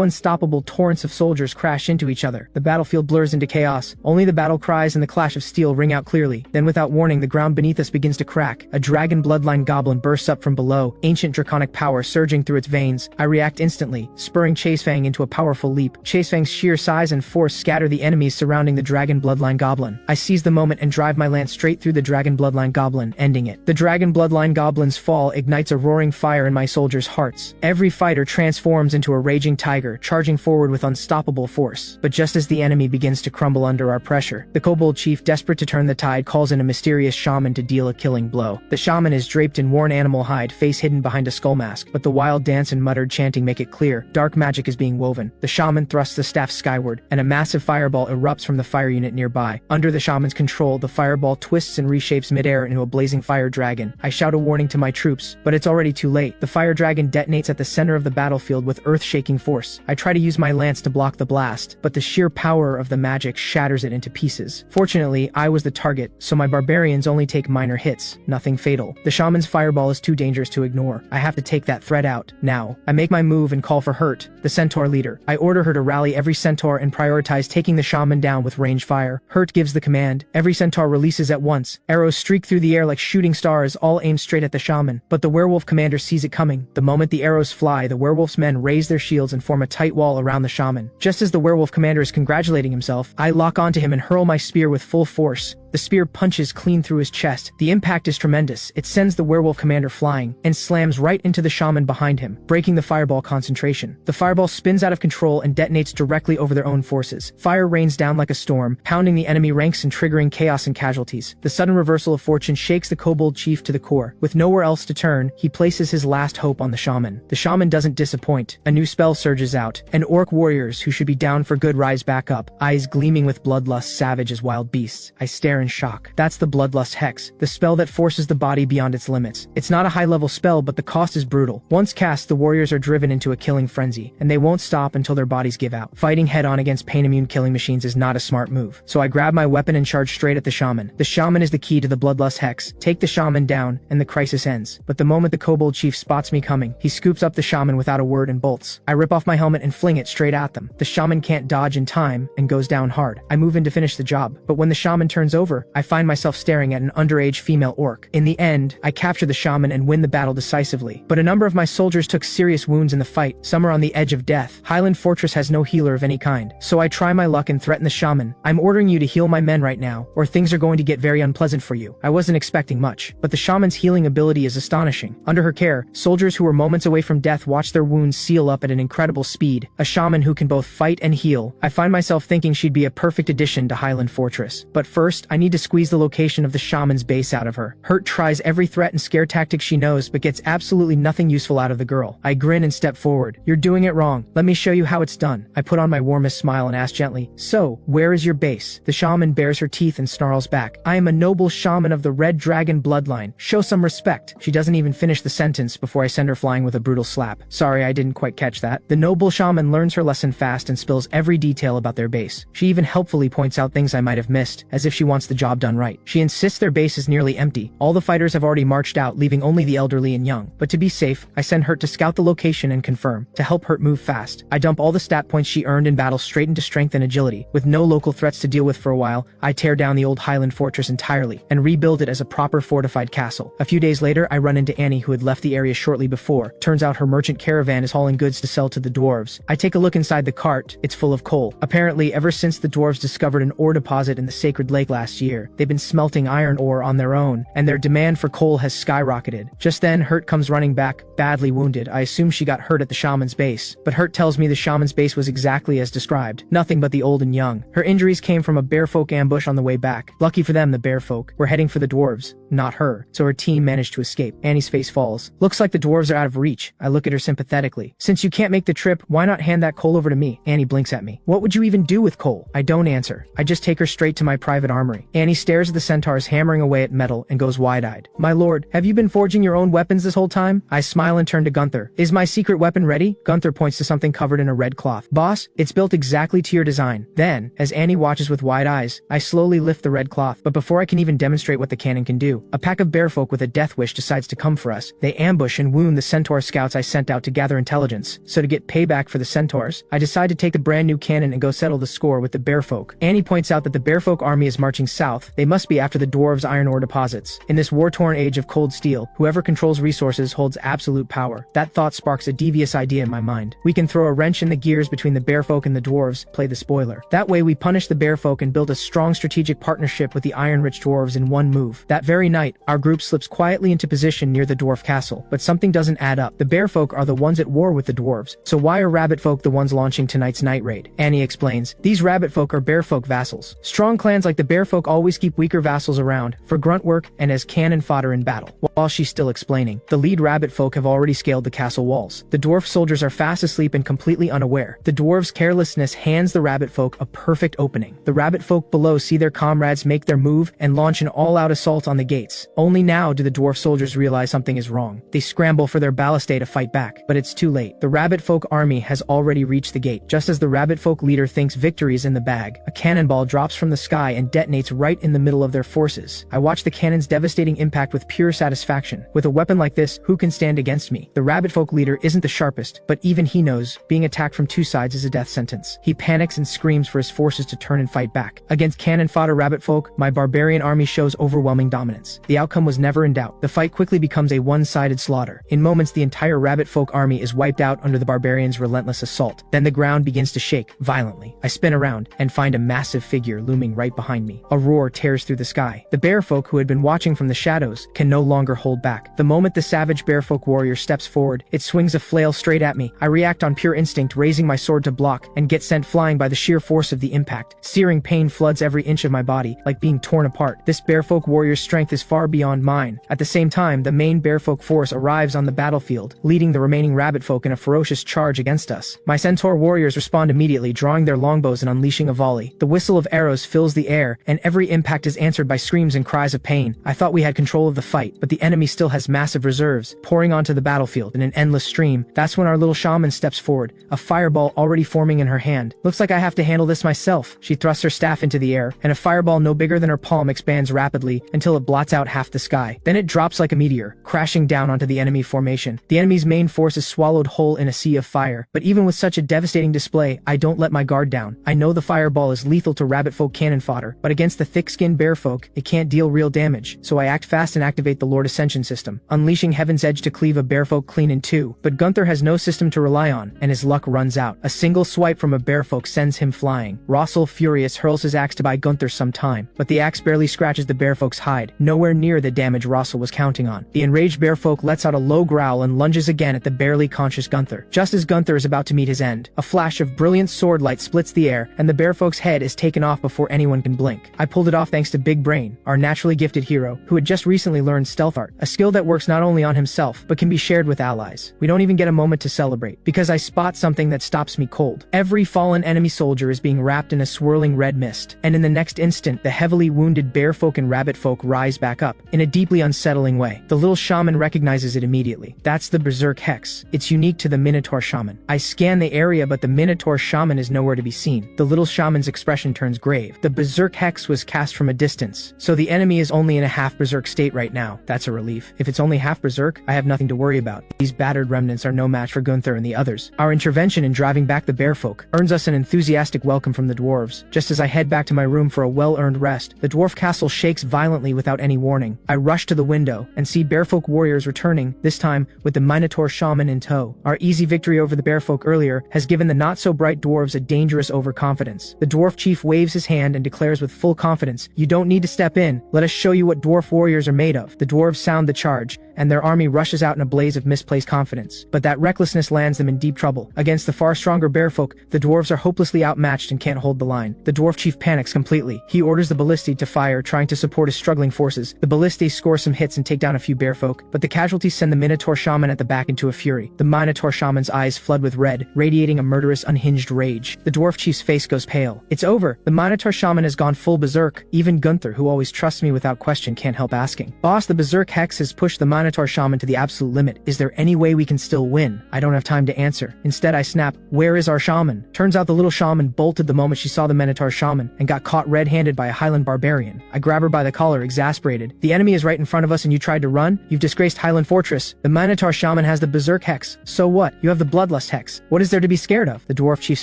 S1: unstoppable torrents of soldiers crash into each other. The battlefield blurs into chaos. Only the battle cries and the clash of steel ring out clearly. Then without warning, the ground beneath us begins to crack. A dragon bloodline goblin bursts up from below, ancient draconic power surging through its veins. I react instantly, spurring Chasefang into a powerful leap. Chasefang's sheer size and force scatter the enemies surrounding the dragon bloodline goblin. I seize the moment and drive my lance straight through the dragon bloodline goblin, ending it. The dragon bloodline goblin's fall ignites a roaring fire in my soldiers' hearts. Every fighter transforms into a raging tiger, charging forward with unstoppable force. But just as the enemy begins to crumble under our pressure, the kobold chief, desperate to turn the tide, calls in a mysterious shaman to deal a killing blow. The shaman is draped in worn animal hide, face hidden behind a skull mask, but the wild dance and muttered chanting make it clear dark magic is being woven. The shaman thrusts the staff skyward, and a massive fireball erupts from the fire unit nearby. Under the shaman's control, the fireball twists and reshapes midair into a blazing fire dragon. I shout a warning to my troops, but it's already too late. The fire dragon detonates at the center of the battlefield with earth-shaking force. I try to use my lance to block the blast, but the sheer power of the magic shatters it into pieces. Fortunately, I was the target, so my barbarians only take minor hits, nothing fatal. The shaman's fireball is too dangerous to ignore. I have to take that threat out, now. I make my move and call for Hurt, the centaur leader. I order her to rally every centaur and prioritize taking the shaman down with range fire. Hurt gives the command. Every centaur releases at once. Arrows streak through the air like shooting stars, all aimed straight at the shaman. But the werewolf commander sees it coming. The moment the arrows fly, the werewolf's men raise their shields and form a tight wall around the shaman. Just as the werewolf commander is congratulating himself, I lock onto him and hurl my spear with full force. The spear punches clean through his chest. The impact is tremendous. It sends the werewolf commander flying and slams right into the shaman behind him, breaking the fireball concentration. The fireball spins out of control and detonates directly over their own forces. Fire rains down like a storm, pounding the enemy ranks and triggering chaos and casualties. The sudden reversal of fortune shakes the kobold chief to the core. With nowhere else to turn, he places his last hope on the shaman. The shaman doesn't disappoint. A new spell surges out, and orc warriors who should be down for good rise back up, eyes gleaming with bloodlust, savage as wild beasts. I stare in shock. That's the Bloodlust Hex, the spell that forces the body beyond its limits. It's not a high-level spell, but the cost is brutal. Once cast, the warriors are driven into a killing frenzy, and they won't stop until their bodies give out. Fighting head-on against pain-immune killing machines is not a smart move, so I grab my weapon and charge straight at the shaman. The shaman is the key to the Bloodlust Hex. Take the shaman down, and the crisis ends. But the moment the kobold chief spots me coming, he scoops up the shaman without a word and bolts. I rip off my helmet and fling it straight at them. The shaman can't dodge in time and goes down hard. I move in to finish the job, but when the shaman turns over, I find myself staring at an underage female orc. In the end, I capture the shaman and win the battle decisively. But a number of my soldiers took serious wounds in the fight. Some are on the edge of death. Highland Fortress has no healer of any kind. So I try my luck and threaten the shaman. I'm ordering you to heal my men right now, or things are going to get very unpleasant for you. I wasn't expecting much, but the shaman's healing ability is astonishing. Under her care, soldiers who were moments away from death watch their wounds seal up at an incredible speed. A shaman who can both fight and heal. I find myself thinking she'd be a perfect addition to Highland Fortress. But first, I need to squeeze the location of the shaman's base out of her. Hurt tries every threat and scare tactic she knows, but gets absolutely nothing useful out of the girl. I grin and step forward. You're doing it wrong. Let me show you how it's done. I put on my warmest smile and ask gently, so, where is your base? The shaman bares her teeth and snarls back. I am a noble shaman of the Red Dragon bloodline. Show some respect. She doesn't even finish the sentence before I send her flying with a brutal slap. Sorry, I didn't quite catch that. The noble shaman learns her lesson fast and spills every detail about their base. She even helpfully points out things I might have missed, as if she wants the the job done right. She insists their base is nearly empty. All the fighters have already marched out, leaving only the elderly and young. But to be safe, I send Hurt to scout the location and confirm. To help Hurt move fast, I dump all the stat points she earned in battle straight into strength and agility. With no local threats to deal with for a while, I tear down the old Highland fortress entirely and rebuild it as a proper fortified castle. A few days later, I run into Annie, who had left the area shortly before. Turns out her merchant caravan is hauling goods to sell to the dwarves. I take a look inside the cart. It's full of coal. Apparently, ever since the dwarves discovered an ore deposit in the sacred lake last year, they've been smelting iron ore on their own, and their demand for coal has skyrocketed. Just then, Hurt comes running back, badly wounded. I assume she got hurt at the shaman's base, but Hurt tells me the shaman's base was exactly as described. Nothing but the old and young. Her injuries came from a bearfolk ambush on the way back. Lucky for them, the bearfolk were heading for the dwarves, not her, so her team managed to escape. Annie's face falls. Looks like the dwarves are out of reach. I look at her sympathetically. Since you can't make the trip, why not hand that coal over to me? Annie blinks at me. What would you even do with coal? I don't answer. I just take her straight to my private armory. Annie stares at the centaurs hammering away at metal and goes wide-eyed. My lord, have you been forging your own weapons this whole time? I smile and turn to Gunther. Is my secret weapon ready? Gunther points to something covered in a red cloth. Boss, it's built exactly to your design. Then, as Annie watches with wide eyes, I slowly lift the red cloth. But before I can even demonstrate what the cannon can do, a pack of bearfolk with a death wish decides to come for us. They ambush and wound the centaur scouts I sent out to gather intelligence. So to get payback for the centaurs, I decide to take the brand new cannon and go settle the score with the bearfolk. Annie points out that the bearfolk army is marching south. They must be after the dwarves' iron ore deposits. In this war-torn age of cold steel, whoever controls resources holds absolute power. That thought sparks a devious idea in my mind. We can throw a wrench in the gears between the bearfolk and the dwarves, play the spoiler. That way we punish the bearfolk and build a strong strategic partnership with the iron-rich dwarves in one move. That very night, our group slips quietly into position near the dwarf castle, but something doesn't add up. The bearfolk are the ones at war with the dwarves, so why are rabbitfolk the ones launching tonight's night raid? Annie explains. These rabbitfolk are bearfolk vassals. Strong clans like the bearfolk always keep weaker vassals around, for grunt work and as cannon fodder in battle. While she's still explaining, the lead rabbitfolk have already scaled the castle walls. The dwarf soldiers are fast asleep and completely unaware. The dwarves' carelessness hands the rabbitfolk a perfect opening. The rabbitfolk below see their comrades make their move and launch an all-out assault on the gates. Only now do the dwarf soldiers realize something is wrong. They scramble for their ballistae to fight back, but it's too late. The rabbitfolk army has already reached the gate. Just as the rabbitfolk leader thinks victory is in the bag, a cannonball drops from the sky and detonates right in the middle of their forces. I watch the cannon's devastating impact with pure satisfaction. With a weapon like this, who can stand against me? The rabbitfolk leader isn't the sharpest, but even he knows being attacked from two sides is a death sentence. He panics and screams for his forces to turn and fight back. Against cannon fodder rabbitfolk, my barbarian army shows overwhelming dominance. The outcome was never in doubt. The fight quickly becomes a one-sided slaughter. In moments, the entire rabbitfolk army is wiped out under the barbarians' relentless assault. Then the ground begins to shake violently. I spin around and find a massive figure looming right behind me. A roar tears through the sky. The bearfolk, who had been watching from the shadows, can no longer hold back. The moment the savage bearfolk warrior steps forward, it swings a flail straight at me. I react on pure instinct, raising my sword to block, and get sent flying by the sheer force of the impact. Searing pain floods every inch of my body, like being torn apart. This bearfolk warrior's strength is far beyond mine. At the same time, the main bearfolk force arrives on the battlefield, leading the remaining rabbitfolk in a ferocious charge against us. My centaur warriors respond immediately, drawing their longbows and unleashing a volley. The whistle of arrows fills the air, and every impact is answered by screams and cries of pain. I thought we had control of the fight, but the enemy still has massive reserves, pouring onto the battlefield in an endless stream. That's when our little shaman steps forward, a fireball already forming in her hand. Looks like I have to handle this myself. She thrusts her staff into the air, and a fireball no bigger than her palm expands rapidly until it blots out half the sky. Then it drops like a meteor, crashing down onto the enemy formation. The enemy's main force is swallowed whole in a sea of fire, but even with such a devastating display, I don't let my guard down. I know the fireball is lethal to rabbitfolk cannon fodder, but against the thick-skinned bearfolk, it can't deal real damage, so I act fast and activate the Lord Ascension system, unleashing Heaven's Edge to cleave a bearfolk clean in two. But Gunther has no system to rely on, and his luck runs out. A single swipe from a bearfolk sends him flying. Rossel, furious, hurls his axe to buy Gunther some time, but the axe barely scratches the bearfolk's hide, nowhere near the damage Rossel was counting on. The enraged bearfolk lets out a low growl and lunges again at the barely conscious Gunther. Just as Gunther is about to meet his end, a flash of brilliant sword light splits the air, and the bearfolk's head is taken off before anyone can blink. I pulled it off thanks to Big Brain, our naturally gifted hero, who had just recently learned stealth art, a skill that works not only on himself, but can be shared with allies. We don't even get a moment to celebrate, because I spot something that stops me cold. Every fallen enemy soldier is being wrapped in a swirling red mist, and in the next instant, the heavily wounded bearfolk and rabbitfolk rise back up, in a deeply unsettling way. The little shaman recognizes it immediately. That's the Berserk Hex. It's unique to the Minotaur shaman. I scan the area, but the Minotaur shaman is nowhere to be seen. The little shaman's expression turns grave. The Berserk Hex was was cast from a distance. So the enemy is only in a half-berserk state right now. That's a relief. If it's only half-berserk, I have nothing to worry about. These battered remnants are no match for Gunther and the others. Our intervention in driving back the bearfolk earns us an enthusiastic welcome from the dwarves. Just as I head back to my room for a well-earned rest, the dwarf castle shakes violently without any warning. I rush to the window and see bearfolk warriors returning, this time with the Minotaur shaman in tow. Our easy victory over the bearfolk earlier has given the not-so-bright dwarves a dangerous overconfidence. The dwarf chief waves his hand and declares with full confidence, "You don't need to step in. Let us show you what dwarf warriors are made of." The dwarves sound the charge, and their army rushes out in a blaze of misplaced confidence. But that recklessness lands them in deep trouble. Against the far stronger bearfolk, the dwarves are hopelessly outmatched and can't hold the line. The dwarf chief panics completely. He orders the ballistae to fire, trying to support his struggling forces. The ballistae score some hits and take down a few bearfolk, but the casualties send the Minotaur shaman at the back into a fury. The Minotaur shaman's eyes flood with red, radiating a murderous, unhinged rage. The dwarf chief's face goes pale. It's over. The Minotaur shaman has gone full berserk. Even Gunther, who always trusts me without question, can't help asking, "Boss, the berserk hex has pushed the Minotaur shaman to the absolute limit. Is there any way we can still win?" I don't have time to answer. Instead, I snap, "Where is our shaman?" Turns out the little shaman bolted the moment she saw the Minotaur shaman and got caught red-handed by a Highland barbarian. I grab her by the collar, exasperated. "The enemy is right in front of us and you tried to run? You've disgraced Highland Fortress. The Minotaur shaman has the berserk hex. So what? You have the bloodlust hex. What is there to be scared of?" The dwarf chief's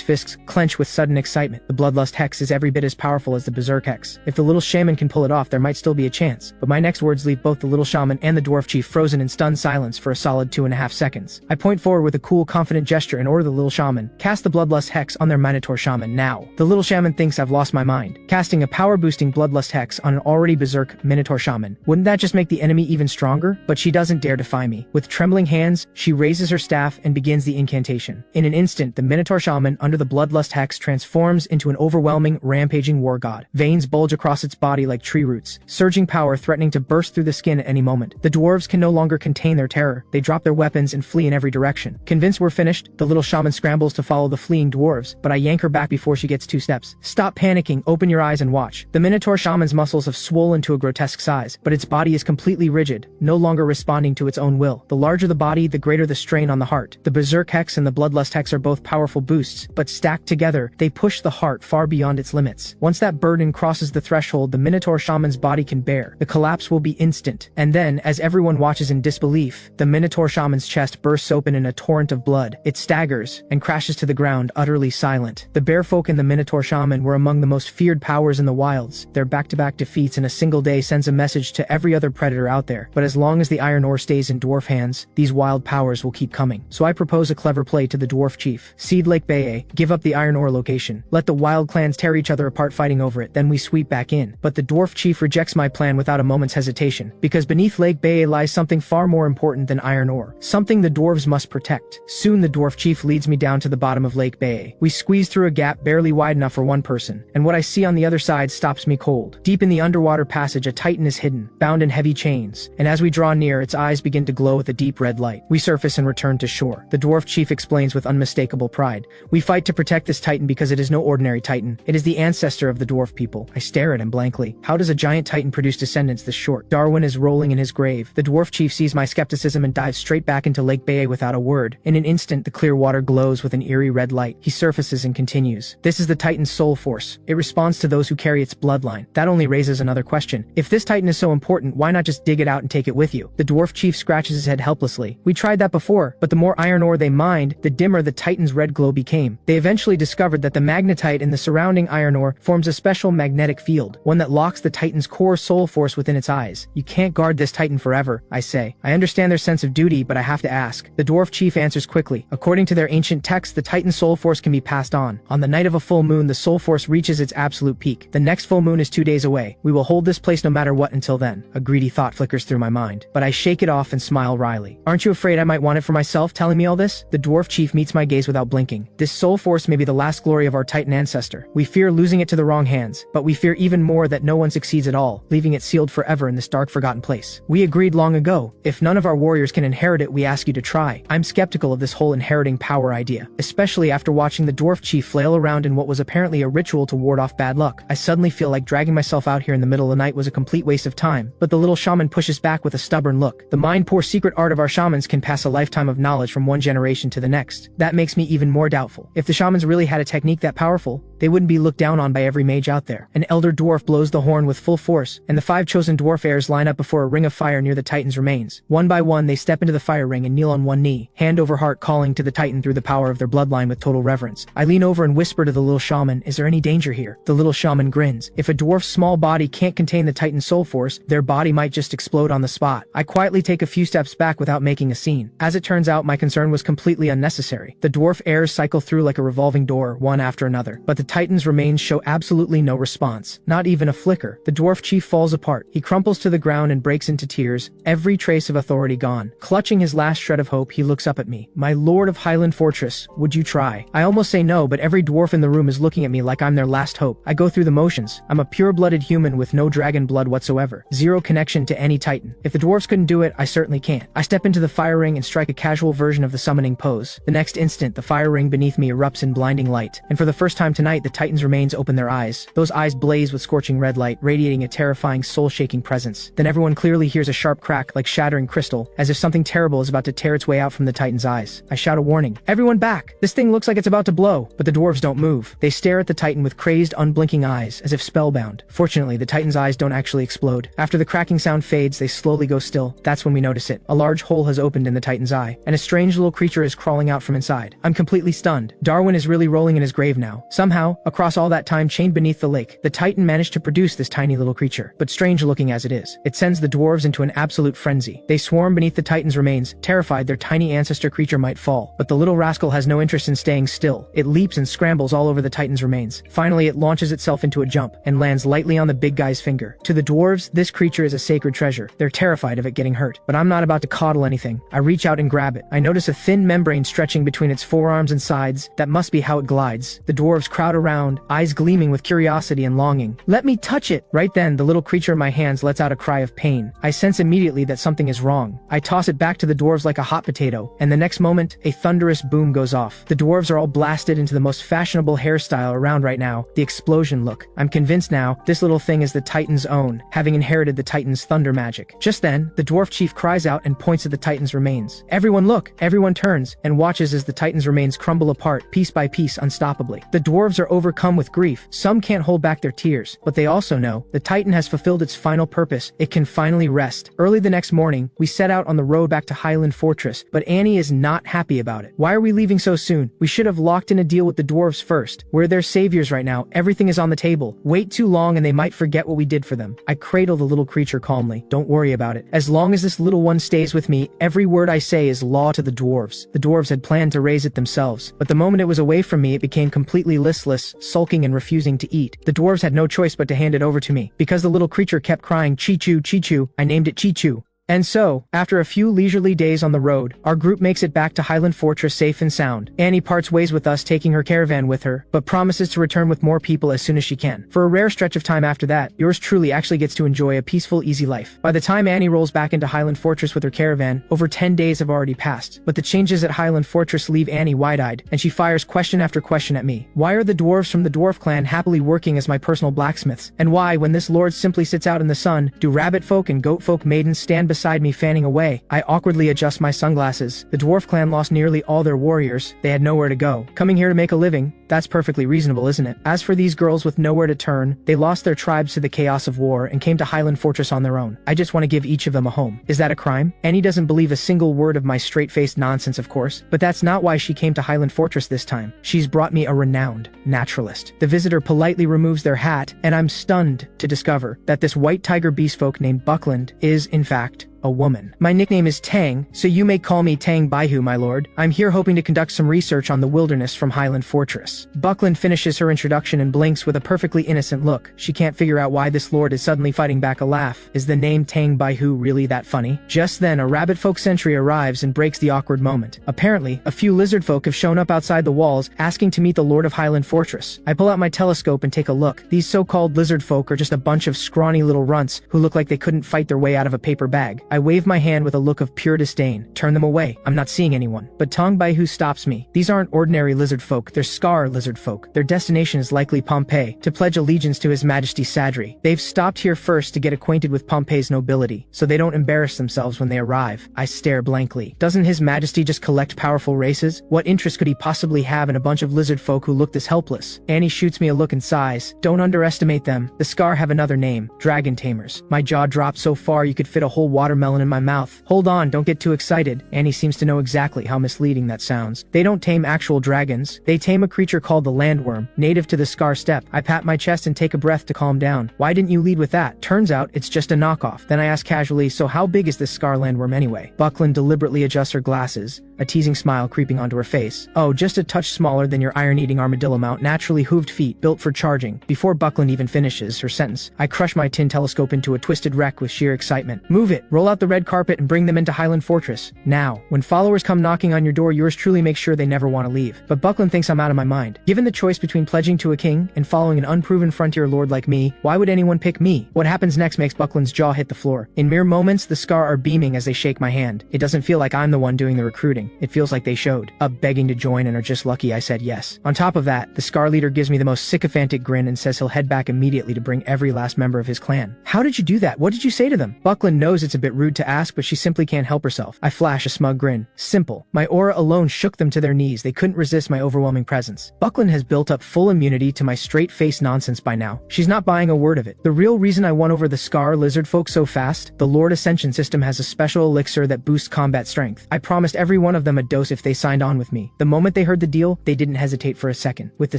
S1: fists clench with sudden excitement. The bloodlust hex is every bit as powerful as the berserk hex. If the little shaman can pull it off, there might still be a chance. But my next words leave both the little shaman and the dwarf chief frozen in stunned silence for a solid 2.5 seconds. I point forward with a cool, confident gesture and order the little shaman, "Cast the bloodlust hex on their Minotaur shaman now." The little shaman thinks I've lost my mind. Casting a power-boosting bloodlust hex on an already berserk Minotaur shaman. Wouldn't that just make the enemy even stronger? But she doesn't dare defy me. With trembling hands, she raises her staff and begins the incantation. In an instant, the Minotaur shaman under the bloodlust hex transforms into an overwhelming, rampaging war god. Veins bulge across its body like tree roots, surging power threatening to burst through the skin at any moment. The dwarves can no longer contain their terror. They drop their weapons and flee in every direction. Convinced we're finished, the little shaman scrambles to follow the fleeing dwarves, but I yank her back before she gets 2 steps. "Stop panicking, open your eyes and watch." The Minotaur shaman's muscles have swollen to a grotesque size, but its body is completely rigid, no longer responding to its own will. The larger the body, the greater the strain on the heart. The berserk hex and the bloodlust hex are both powerful boosts, but stacked together, they push the heart far beyond its limits. Once that burden crosses the threshold the Minotaur shaman's body can bear, the collapse will be instant. And then, as everyone watches in disbelief, the Minotaur shaman's chest bursts open in a torrent of blood. It staggers and crashes to the ground, utterly silent. The bearfolk and the Minotaur shaman were among the most feared powers in the wilds. Their back-to-back defeats in a single day sends a message to every other predator out there. But as long as the iron ore stays in dwarf hands, these wild powers will keep coming. So I propose a clever play to the dwarf chief. Cede Lake Baye, give up the iron ore location. Let the wild clans tear each other apart fighting over it, then we sweep back in. But the dwarf chief rejects my plan without a moment's hesitation, because beneath Lake Baye lies something far more important than iron ore. Something the dwarves must protect. Soon the dwarf chief leads me down to the bottom of Lake Baye. We squeeze through a gap barely wide enough for one person, and what I see on the other side stops me cold. Deep in the underwater passage a titan is hidden, bound in heavy chains, and as we draw near its eyes begin to glow with a deep red light. We surface and return to shore. The dwarf chief explains with unmistakable pride. "We fight to protect this titan because it is no ordinary titan. It is the ancestor of the dwarf people." I stare at him blankly. How does a giant titan produce descendants this short? Darwin is rolling in his grave. The dwarf chief sees my skepticism and dives straight back into Lake Baye without a word. In an instant the clear water glows with an eerie red light. He surfaces and continues. "This is the titan's soul force. It responds to those who carry its bloodline." That only raises another question. If this titan is so important, why not just dig it out and take it with you? The dwarf chief scratches his head helplessly. "We tried that before, but the more iron ore they mined, the dimmer the titan's red glow became. They eventually discovered that the magnetite in the surrounding iron ore forms a special magnetic field, one that locks the titan's core soul force within its eyes. You can't guard this titan forever," I say. I understand their sense of duty, but I have to ask. The dwarf chief answers quickly. "According to their ancient texts, the titan's soul force can be passed on. On the night of a full moon, the soul force reaches its absolute peak. The next full moon is 2 days away. We will hold this place no matter what until then." A greedy thought flickers through my mind, but I shake it off and smile wryly. "Aren't you afraid I might want it for myself, telling me all this?" The dwarf chief meets my gaze without blinking. "This soul force may be the last glory of our titan ancestor. We fear losing it to the wrong hands, but we fear even more that no one succeeds at all, leaving it sealed forever in this dark forgotten place. We agreed long ago. If none of our warriors can inherit it, we ask you to try." I'm skeptical of this whole inheriting power idea, especially after watching the dwarf chief flail around in what was apparently a ritual to ward off bad luck. I suddenly feel like dragging myself out here in the middle of the night was a complete waste of time, but the little shaman pushes back with a stubborn look. "The mind-poor secret art of our shamans can pass a lifetime of knowledge from one generation to the next. That makes me even more doubtful. If the shamans really had a technique that powerful, they wouldn't be looked down on by every mage out there. An elder dwarf blows the horn with full force, and the 5 chosen dwarf heirs line up before a ring of fire near the Titan's remains. One by one, they step into the fire ring and kneel on one knee, hand over heart calling to the Titan through the power of their bloodline with total reverence. I lean over and whisper to the little shaman, "Is there any danger here?" The little shaman grins. If a dwarf's small body can't contain the Titan's soul force, their body might just explode on the spot. I quietly take a few steps back without making a scene. As it turns out, my concern was completely unnecessary. The dwarf heirs cycle through like a revolving door, one after another, but the Titan's remains show absolutely no response. Not even a flicker. The dwarf chief falls apart. He crumples to the ground and breaks into tears, every trace of authority gone. Clutching his last shred of hope, he looks up at me. "My lord of Highland Fortress, would you try?" I almost say no, but every dwarf in the room is looking at me like I'm their last hope. I go through the motions. I'm a pure-blooded human with no dragon blood whatsoever. Zero connection to any Titan. If the dwarves couldn't do it, I certainly can't. I step into the fire ring and strike a casual version of the summoning pose. The next instant, the fire ring beneath me erupts in blinding light, and for the first time tonight, the Titan's remains open their eyes. Those eyes blaze with scorching red light, radiating a terrifying, soul-shaking presence. Then everyone clearly hears a sharp crack like shattering crystal, as if something terrible is about to tear its way out from the Titan's eyes. I shout a warning. "Everyone back! This thing looks like it's about to blow." But the dwarves don't move. They stare at the Titan with crazed, unblinking eyes, as if spellbound. Fortunately, the Titan's eyes don't actually explode. After the cracking sound fades, they slowly go still. That's when we notice it. A large hole has opened in the Titan's eye, and a strange little creature is crawling out from inside. I'm completely stunned. Darwin is really rolling in his grave now. Somehow, across all that time chained beneath the lake, the Titan managed to produce this tiny little creature. But strange looking as it is, it sends the dwarves into an absolute frenzy. They swarm beneath the Titan's remains, terrified their tiny ancestor creature might fall. But the little rascal has no interest in staying still. It leaps and scrambles all over the Titan's remains. Finally, it launches itself into a jump and lands lightly on the big guy's finger. To the dwarves, this creature is a sacred treasure. They're terrified of it getting hurt. But I'm not about to coddle anything. I reach out and grab it. I notice a thin membrane stretching between its forearms and sides. That must be how it glides. The dwarves crowd around, eyes gleaming with curiosity and longing. "Let me touch it!" Right then, the little creature in my hands lets out a cry of pain. I sense immediately that something is wrong. I toss it back to the dwarves like a hot potato, and the next moment, a thunderous boom goes off. The dwarves are all blasted into the most fashionable hairstyle around right now, the explosion look. I'm convinced now, this little thing is the Titan's own, having inherited the Titan's thunder magic. Just then, the dwarf chief cries out and points at the Titan's remains. Everyone look! Everyone turns and watches as the Titan's remains crumble apart, piece by piece, unstoppably. The dwarves are overcome with grief. Some can't hold back their tears, but they also know the Titan has fulfilled its final purpose. It can finally rest. Early the next morning, we set out on the road back to Highland Fortress, but Annie is not happy about it. "Why are we leaving so soon? We should have locked in a deal with the dwarves first. We're their saviors right now. Everything is on the table. Wait too long and they might forget what we did for them." I cradle the little creature calmly. "Don't worry about it. As long as this little one stays with me, every word I say is law to the dwarves." The dwarves had planned to raise it themselves, but the moment it was away from me, it became completely listless, sulking and refusing to eat. The dwarves had no choice but to hand it over to me. Because the little creature kept crying Chichu, Chichu, I named it Chichu. And so, after a few leisurely days on the road, our group makes it back to Highland Fortress safe and sound. Annie parts ways with us, taking her caravan with her, but promises to return with more people as soon as she can. For a rare stretch of time after that, yours truly actually gets to enjoy a peaceful, easy life. By the time Annie rolls back into Highland Fortress with her caravan, over 10 days have already passed. But the changes at Highland Fortress leave Annie wide-eyed, and she fires question after question at me. Why are the dwarves from the dwarf clan happily working as my personal blacksmiths? And why, when this lord simply sits out in the sun, do rabbit folk and goat folk maidens stand beside me fanning away? I awkwardly adjust my sunglasses. The dwarf clan lost nearly all their warriors. They had nowhere to go. Coming here to make a living, that's perfectly reasonable, isn't it? As for these girls with nowhere to turn, they lost their tribes to the chaos of war and came to Highland Fortress on their own. I just want to give each of them a home. Is that a crime? Annie doesn't believe a single word of my straight-faced nonsense, of course, but that's not why she came to Highland Fortress this time. She's brought me a renowned naturalist. The visitor politely removes their hat, and I'm stunned to discover that this white tiger beastfolk named Buckland is, in fact, a woman. My nickname is Tang, so you may call me Tang Baihu, my lord. I'm here hoping to conduct some research on the wilderness from Highland Fortress. Buckland finishes her introduction and blinks with a perfectly innocent look. She can't figure out why this lord is suddenly fighting back a laugh. Is the name Tang Baihu really that funny? Just then, a rabbit folk sentry arrives and breaks the awkward moment. Apparently, a few lizard folk have shown up outside the walls, asking to meet the lord of Highland Fortress. I pull out my telescope and take a look. These so-called lizard folk are just a bunch of scrawny little runts who look like they couldn't fight their way out of a paper bag. I wave my hand with a look of pure disdain. Turn them away. I'm not seeing anyone. But Tong Baihu stops me. These aren't ordinary lizard folk, they're Scar lizard folk. Their destination is likely Pompeii, to pledge allegiance to His Majesty Sadri. They've stopped here first to get acquainted with Pompeii's nobility, so they don't embarrass themselves when they arrive. I stare blankly. Doesn't His Majesty just collect powerful races? What interest could he possibly have in a bunch of lizard folk who look this helpless? Annie shoots me a look and sighs. Don't underestimate them. The Scar have another name, dragon tamers. My jaw dropped so far you could fit a whole watermelon in my mouth. Hold on, don't get too excited. Annie seems to know exactly how misleading that sounds. They don't tame actual dragons. They tame a creature called the landworm, native to the Scar steppe. I pat my chest and take a breath to calm down. Why didn't you lead with that? Turns out it's just a knockoff. Then I ask casually, so how big is this Scar landworm anyway? Buckland deliberately adjusts her glasses, a teasing smile creeping onto her face. Oh, just a touch smaller than your iron-eating armadillo mount, naturally hooved feet, built for charging. Before Buckland even finishes her sentence, I crush my tin telescope into a twisted wreck with sheer excitement. Move it! Roll out the red carpet and bring them into Highland Fortress. Now, when followers come knocking on your door, yours truly makes sure they never want to leave. But Buckland thinks I'm out of my mind. Given the choice between pledging to a king and following an unproven frontier lord like me, why would anyone pick me? What happens next makes Buckland's jaw hit the floor. In mere moments, the Scar are beaming as they shake my hand. It doesn't feel like I'm the one doing the recruiting. It feels like they showed up begging to join and are just lucky I said yes. On top of that, the Scar leader gives me the most sycophantic grin and says he'll head back immediately to bring every last member of his clan. How did you do that? What did you say to them? Buckland knows it's a bit rude to ask, but she simply can't help herself. I flash a smug grin. Simple. My aura alone shook them to their knees. They couldn't resist my overwhelming presence. Buckland has built up full immunity to my straight-faced nonsense by now. She's not buying a word of it. The real reason I won over the Scar lizard folk so fast, the Lord Ascension system has a special elixir that boosts combat strength. I promised every one of them a dose if they signed on with me. The moment they heard the deal, they didn't hesitate for a second. With the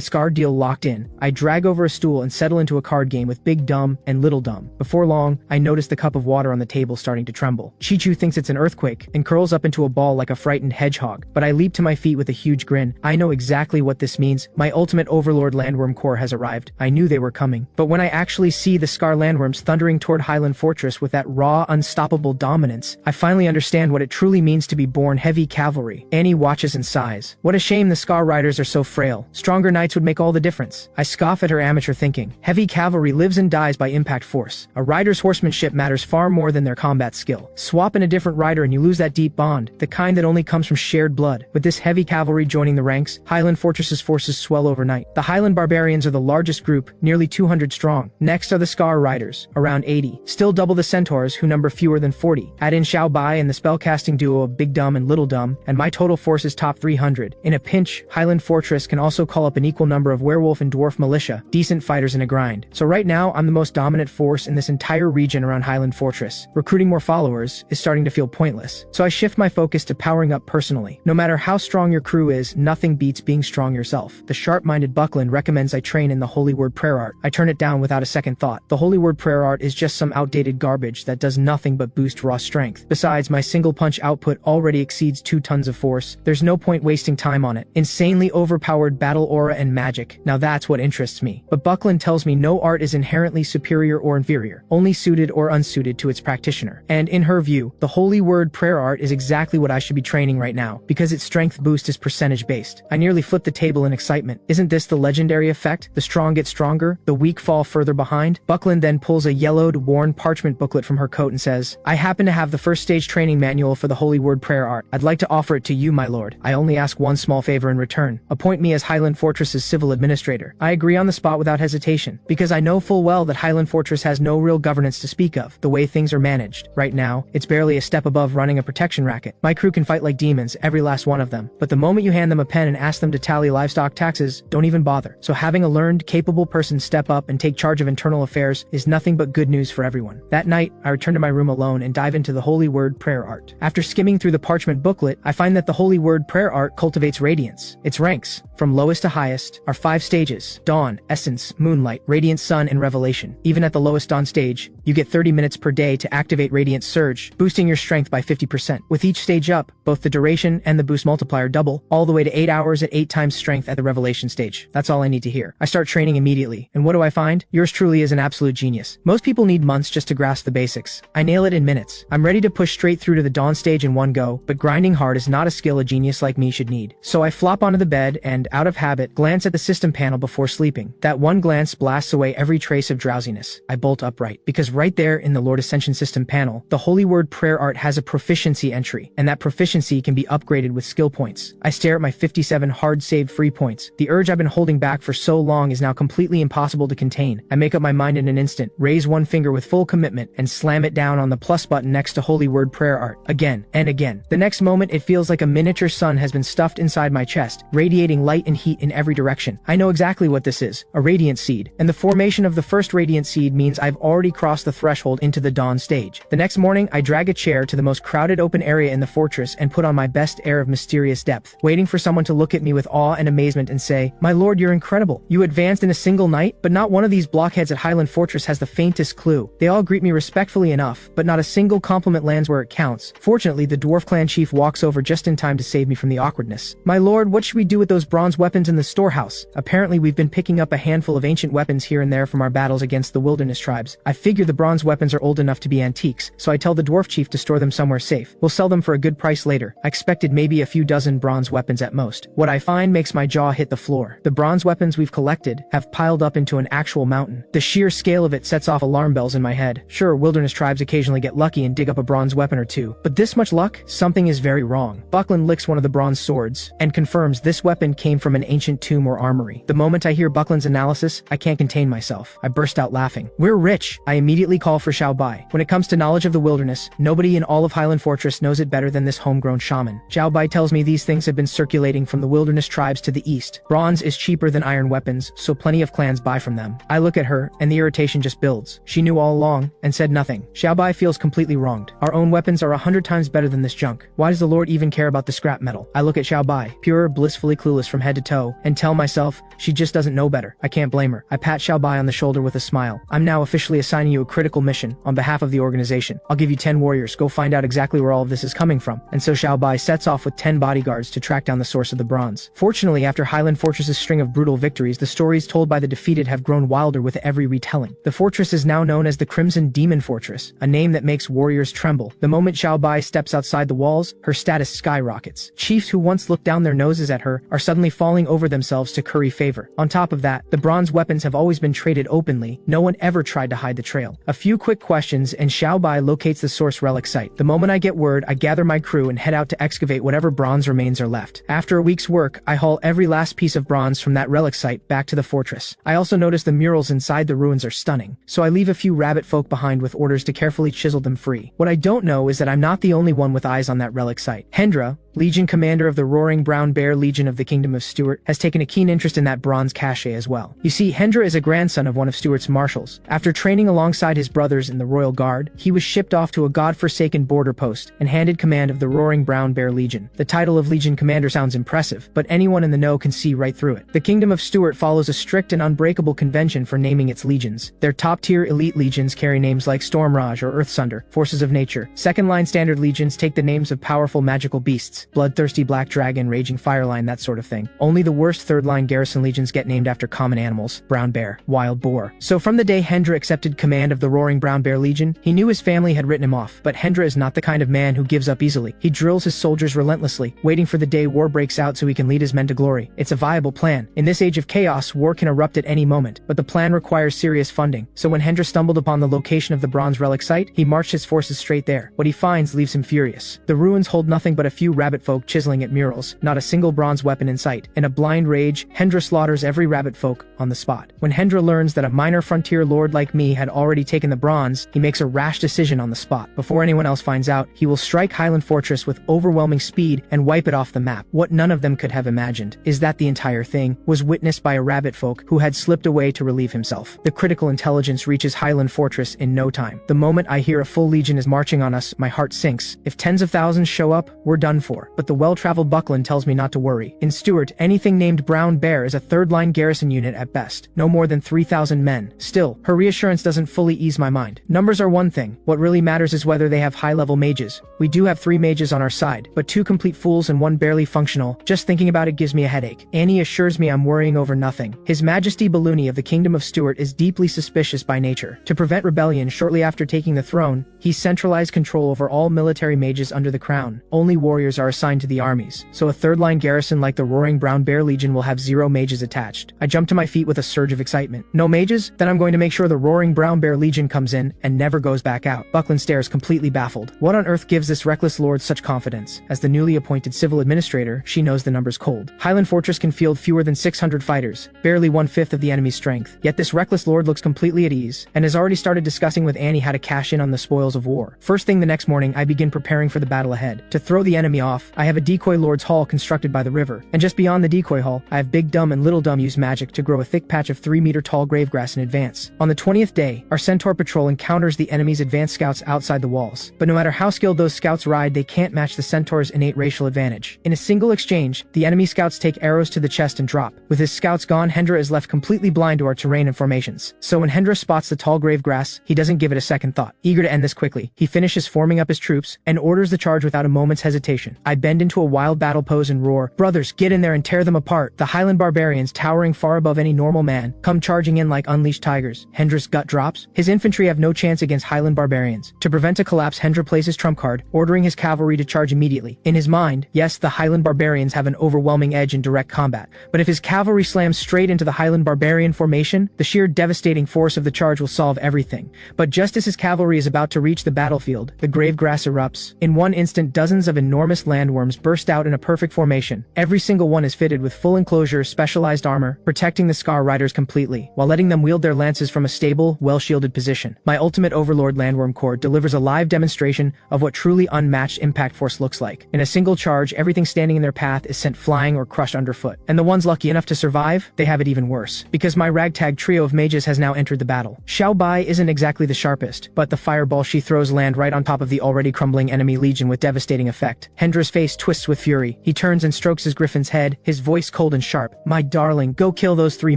S1: Scar deal locked in, I drag over a stool and settle into a card game with Big Dumb and Little Dumb. Before long, I notice the cup of water on the table starting to tremble. Chichu thinks it's an earthquake and curls up into a ball like a frightened hedgehog, but I leap to my feet with a huge grin. I know exactly what this means. My ultimate overlord landworm core has arrived. I knew they were coming. But when I actually see the Scar landworms thundering toward Highland Fortress with that raw, unstoppable dominance, I finally understand what it truly means to be born heavy cavalry. Annie watches and sighs. What a shame the Scar riders are so frail. Stronger knights would make all the difference. I scoff at her amateur thinking. Heavy cavalry lives and dies by impact force. A rider's horsemanship matters far more than their combat skill. Swap in a different rider and you lose that deep bond, the kind that only comes from shared blood. With this heavy cavalry joining the ranks, Highland Fortress's forces swell overnight. The Highland Barbarians are the largest group, nearly 200 strong. Next are the Scar riders, around 80. Still double the centaurs, who number fewer than 40. Add in Xiao Bai and the spellcasting duo of Big Dumb and Little Dumb, and my total force is top 300. In a pinch, Highland Fortress can also call up an equal number of werewolf and dwarf militia, decent fighters in a grind. So right now, I'm the most dominant force in this entire region around Highland Fortress. Recruiting more followers is starting to feel pointless, so I shift my focus to powering up personally. No matter how strong your crew is, nothing beats being strong yourself. The sharp-minded Buckland recommends I train in the Holy Word prayer art. I turn it down without a second thought. The Holy Word prayer art is just some outdated garbage that does nothing but boost raw strength. Besides, my single punch output already exceeds 2 tons of force. There's no point wasting time on it. Insanely overpowered battle aura and magic. Now that's what interests me. But Buckland tells me no art is inherently superior or inferior, only suited or unsuited to its practitioner. And in her view, the Holy Word prayer art is exactly what I should be training right now, because its strength boost is percentage-based. I nearly flipped the table in excitement. Isn't this the legendary effect? The strong get stronger, the weak fall further behind? Buckland then pulls a yellowed, worn parchment booklet from her coat and says, I happen to have the first stage training manual for the Holy Word prayer art. I'd like to offer it to you, my lord. I only ask one small favor in return. Appoint me as Highland Fortress's civil administrator. I agree on the spot without hesitation, because I know full well that Highland Fortress has no real governance to speak of. The way things are managed right now, it's barely a step above running a protection racket. My crew can fight like demons, every last one of them. But the moment you hand them a pen and ask them to tally livestock taxes, don't even bother. So having a learned, capable person step up and take charge of internal affairs is nothing but good news for everyone. That night, I return to my room alone and dive into the Holy Word prayer art. After skimming through the parchment booklet, I find that the Holy Word prayer art cultivates radiance. Its ranks, from lowest to highest, are 5 stages: Dawn, Essence, Moonlight, Radiant Sun, and Revelation. Even at the lowest Dawn stage, you get 30 minutes per day to activate Radiant Surge, boosting your strength by 50%. With each stage up, both the duration and the boost multiplier double, all the way to 8 hours at 8 times strength at the Revelation stage. That's all I need to hear. I start training immediately, and what do I find? Yours truly is an absolute genius. Most people need months just to grasp the basics. I nail it in minutes. I'm ready to push straight through to the Dawn stage in one go, but grinding hard art is not a skill a genius like me should need. So I flop onto the bed and, out of habit, glance at the system panel before sleeping. That one glance blasts away every trace of drowsiness. I bolt upright, because right there in the Lord Ascension system panel, the Holy Word prayer art has a proficiency entry, and that proficiency can be upgraded with skill points. I stare at my 57 hard-saved free points. The urge I've been holding back for so long is now completely impossible to contain. I make up my mind in an instant, raise one finger with full commitment, and slam it down on the plus button next to Holy Word prayer art, again and again. The next moment it feels like a miniature sun has been stuffed inside my chest, radiating light and heat in every direction. I know exactly what this is, a radiant seed, and the formation of the first radiant seed means I've already crossed the threshold into the dawn stage. The next morning, I drag a chair to the most crowded open area in the fortress and put on my best air of mysterious depth, waiting for someone to look at me with awe and amazement and say, "My lord, you're incredible. You advanced in a single night?" But not one of these blockheads at Highland Fortress has the faintest clue. They all greet me respectfully enough, but not a single compliment lands where it counts. Fortunately, the dwarf clan chief walks over just in time to save me from the awkwardness. "My lord, what should we do with those bronze weapons in the storehouse? Apparently we've been picking up a handful of ancient weapons here and there from our battles against the wilderness tribes. I figure the bronze weapons are old enough to be antiques, so I tell the dwarf chief to store them somewhere safe. We'll sell them for a good price later." I expected maybe a few dozen bronze weapons at most. What I find makes my jaw hit the floor. The bronze weapons we've collected have piled up into an actual mountain. The sheer scale of it sets off alarm bells in my head. Sure, wilderness tribes occasionally get lucky and dig up a bronze weapon or two, but this much luck? Something is very wrong. Buckland licks one of the bronze swords and confirms this weapon came from an ancient tomb or armory. The moment I hear Buckland's analysis, I can't contain myself. I burst out laughing. "We're rich!" I immediately call for Xiao Bai. When it comes to knowledge of the wilderness, nobody in all of Highland Fortress knows it better than this homegrown shaman. Xiao Bai tells me these things have been circulating from the wilderness tribes to the east. Bronze is cheaper than iron weapons, so plenty of clans buy from them. I look at her, and the irritation just builds. She knew all along, and said nothing. Xiao Bai feels completely wronged. Our own weapons are 100 times better than this junk. Why does the Lord even care about the scrap metal? I look at Xiao Bai, pure, blissfully clueless from head to toe, and tell myself, she just doesn't know better. I can't blame her. I pat Xiao Bai on the shoulder with a smile. "I'm now officially assigning you a critical mission on behalf of the organization. I'll give you 10 warriors. Go find out exactly where all of this is coming from." And so Xiao Bai sets off with 10 bodyguards to track down the source of the bronze. Fortunately, after Highland Fortress's string of brutal victories, the stories told by the defeated have grown wilder with every retelling. The fortress is now known as the Crimson Demon Fortress, a name that makes warriors tremble. The moment Xiao Bai steps outside the walls, her status skyrockets. Chiefs who once looked down their noses at her are suddenly falling over themselves to curry favor. On top of that, the bronze weapons have always been traded openly. No one ever tried to hide the trail. A few quick questions and Xiao Bai locates the source relic site. The moment I get word, I gather my crew and head out to excavate whatever bronze remains are left. After a week's work, I haul every last piece of bronze from that relic site back to the fortress. I also notice the murals inside the ruins are stunning, so I leave a few rabbit folk behind with orders to carefully chisel them free. What I don't know is that I'm not the only one with eyes on that relic site. Hendra, Legion commander of the Roaring Brown Bear Legion of the Kingdom of Stuart, has taken a keen interest in that bronze cache as well. You see, Hendra is a grandson of one of Stuart's marshals. After training alongside his brothers in the Royal Guard, he was shipped off to a godforsaken border post and handed command of the Roaring Brown Bear Legion. The title of Legion Commander sounds impressive, but anyone in the know can see right through it. The Kingdom of Stuart follows a strict and unbreakable convention for naming its legions. Their top-tier elite legions carry names like Stormraj or Earthsunder, Forces of Nature. Second-line standard legions take the names of powerful magical beasts, Bloodthirsty Black Dragon, Raging Fireline, that sort of thing. Only the worst third-line garrison legions get named after common animals, Brown Bear, Wild Boar. So from the day Hendra accepted command of the Roaring Brown Bear Legion, he knew his family had written him off. But Hendra is not the kind of man who gives up easily. He drills his soldiers relentlessly, waiting for the day war breaks out so he can lead his men to glory. It's a viable plan. In this age of chaos, war can erupt at any moment, but the plan requires serious funding. So when Hendra stumbled upon the location of the bronze relic site, he marched his forces straight there. What he finds leaves him furious. The ruins hold nothing but a few rabbit folk chiseling at murals, not a single bronze weapon in sight. In a blind rage, Hendra slaughters every rabbit folk on the spot. When Hendra learns that a minor frontier lord like me had already taken the bronze, he makes a rash decision on the spot. Before anyone else finds out, he will strike Highland Fortress with overwhelming speed and wipe it off the map. What none of them could have imagined is that the entire thing was witnessed by a rabbit folk who had slipped away to relieve himself. The critical intelligence reaches Highland Fortress in no time. The moment I hear a full legion is marching on us, my heart sinks. If tens of thousands show up, we're done for. But the well-traveled Buckland tells me not to worry. In Stuart, anything named Brown Bear is a third-line garrison unit at best. No more than 3,000 men. Still, her reassurance doesn't fully ease my mind. Numbers are one thing. What really matters is whether they have high-level mages. We do have 3 mages on our side, but 2 complete fools and 1 barely functional. Just thinking about it gives me a headache. Annie assures me I'm worrying over nothing. His Majesty Balloony of the Kingdom of Stuart is deeply suspicious by nature. To prevent rebellion shortly after taking the throne, he centralized control over all military mages under the crown. Only warriors are assigned to the armies, so a third-line garrison like the Roaring Brown Bear Legion will have 0 mages attached. I jump to my feet with a surge of excitement. No mages? Then I'm going to make sure the Roaring Brown Bear Legion comes in and never goes back out. Buckland stares, completely baffled. What on earth gives this reckless lord such confidence? As the newly appointed civil administrator, she knows the numbers cold. Highland Fortress can field fewer than 600 fighters, barely 1/5 of the enemy's strength. Yet this reckless lord looks completely at ease, and has already started discussing with Annie how to cash in on the spoils of war. First thing the next morning, I begin preparing for the battle ahead. To throw the enemy off, I have a decoy lord's hall constructed by the river, and just beyond the decoy hall, I have Big Dumb and Little Dumb use magic to grow a thick patch of 3-meter tall gravegrass in advance. On the 20th day, our centaur patrol encounters the enemy's advanced scouts outside the walls, but no matter how skilled those scouts ride, they can't match the centaur's innate racial advantage. In a single exchange, the enemy scouts take arrows to the chest and drop. With his scouts gone, Hendra is left completely blind to our terrain and formations. So when Hendra spots the tall gravegrass, he doesn't give it a second thought. Eager to end this quickly, he finishes forming up his troops and orders the charge without a moment's hesitation. I bend into a wild battle pose and roar, "Brothers, get in there and tear them apart." The Highland Barbarians, towering far above any normal man, come charging in like unleashed tigers. Hendra's gut drops. His infantry have no chance against Highland Barbarians. To prevent a collapse, Hendra plays his trump card, ordering his cavalry to charge immediately. In his mind, yes, the Highland Barbarians have an overwhelming edge in direct combat, but if his cavalry slams straight into the Highland Barbarian formation, the sheer devastating force of the charge will solve everything. But just as his cavalry is about to reach the battlefield, the gravegrass erupts. In one instant, dozens of enormous landworms burst out in a perfect formation. Every single one is fitted with full enclosure, specialized armor, protecting the Scar Riders completely, while letting them wield their lances from a stable, well-shielded position. My ultimate Overlord Landworm Corps delivers a live demonstration of what truly unmatched impact force looks like. In a single charge, everything standing in their path is sent flying or crushed underfoot. And the ones lucky enough to survive, they have it even worse, because my ragtag trio of mages has now entered the battle. Xiao Bai isn't exactly the sharpest, but the fireball she throws land right on top of the already crumbling enemy legion with devastating effect. Hendra's face twists with fury. He turns and strokes his griffin's head, his voice cold and sharp. "My darling, go kill those 3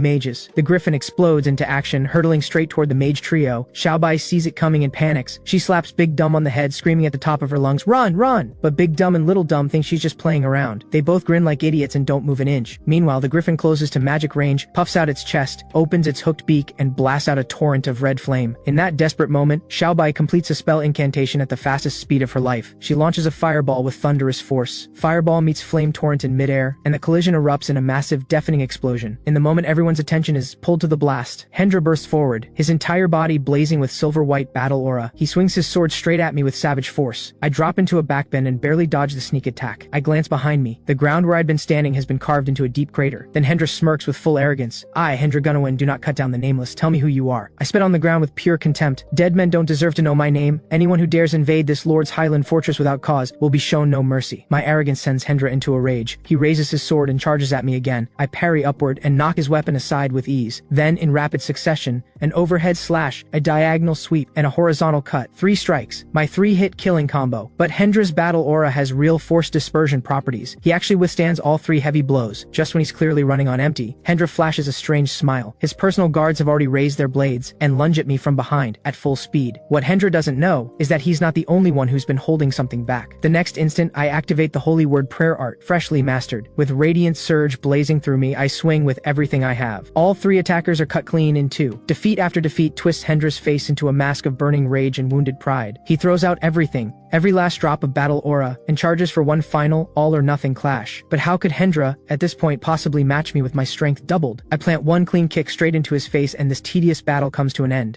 S1: mages." The griffin explodes into action, hurtling straight toward the mage trio. Xiao Bai sees it coming and panics. She slaps Big Dumb on the head, screaming at the top of her lungs, "Run, run!" But Big Dumb and Little Dumb think she's just playing around. They both grin like idiots and don't move an inch. Meanwhile, the griffin closes to magic range, puffs out its chest, opens its hooked beak, and blasts out a torrent of red flame. In that desperate moment, Xiao Bai completes a spell incantation at the fastest speed of her life. She launches a fireball with thunderous force. Fireball meets flame torrent in midair, and the collision erupts in a massive, deafening explosion. In the moment everyone's attention is pulled to the blast, Hendra bursts forward, his entire body blazing with silver-white battle aura. He swings his sword straight at me with savage force. I drop into a backbend and barely dodge the sneak attack. I glance behind me. The ground where I'd been standing has been carved into a deep crater. Then Hendra smirks with full arrogance. "I, Hendra Gunawin, do not cut down the nameless. Tell me who you are." I spit on the ground with pure contempt. "Dead men don't deserve to know my name. Anyone who dares invade this lord's Highland fortress without cause will be shown no mercy." My arrogance sends Hendra into a rage. He raises his sword and charges at me again. I parry upward and knock his weapon aside with ease. Then, in rapid succession, an overhead slash, a diagonal sweep, and a horizontal cut. 3 strikes. My 3-hit killing combo. But Hendra's battle aura has real force dispersion properties. He actually withstands all 3 heavy blows, just when he's clearly running on empty. Hendra flashes a strange smile. His personal guards have already raised their blades and lunge at me from behind, at full speed. What Hendra doesn't know is that he's not the only one who's been holding something back. The next instant, I activate the holy word prayer art, freshly mastered. With radiant surge blazing through me, I swing with everything I have. All 3 attackers are cut clean in 2. Defeat after defeat twists Hendra's face into a mask of burning rage and wounded pride. He throws out everything, every last drop of battle aura, and charges for one final, all-or-nothing clash. But how could Hendra, at this point, possibly match me with my strength doubled? I plant one clean kick straight into his face, and this tedious battle comes to an end.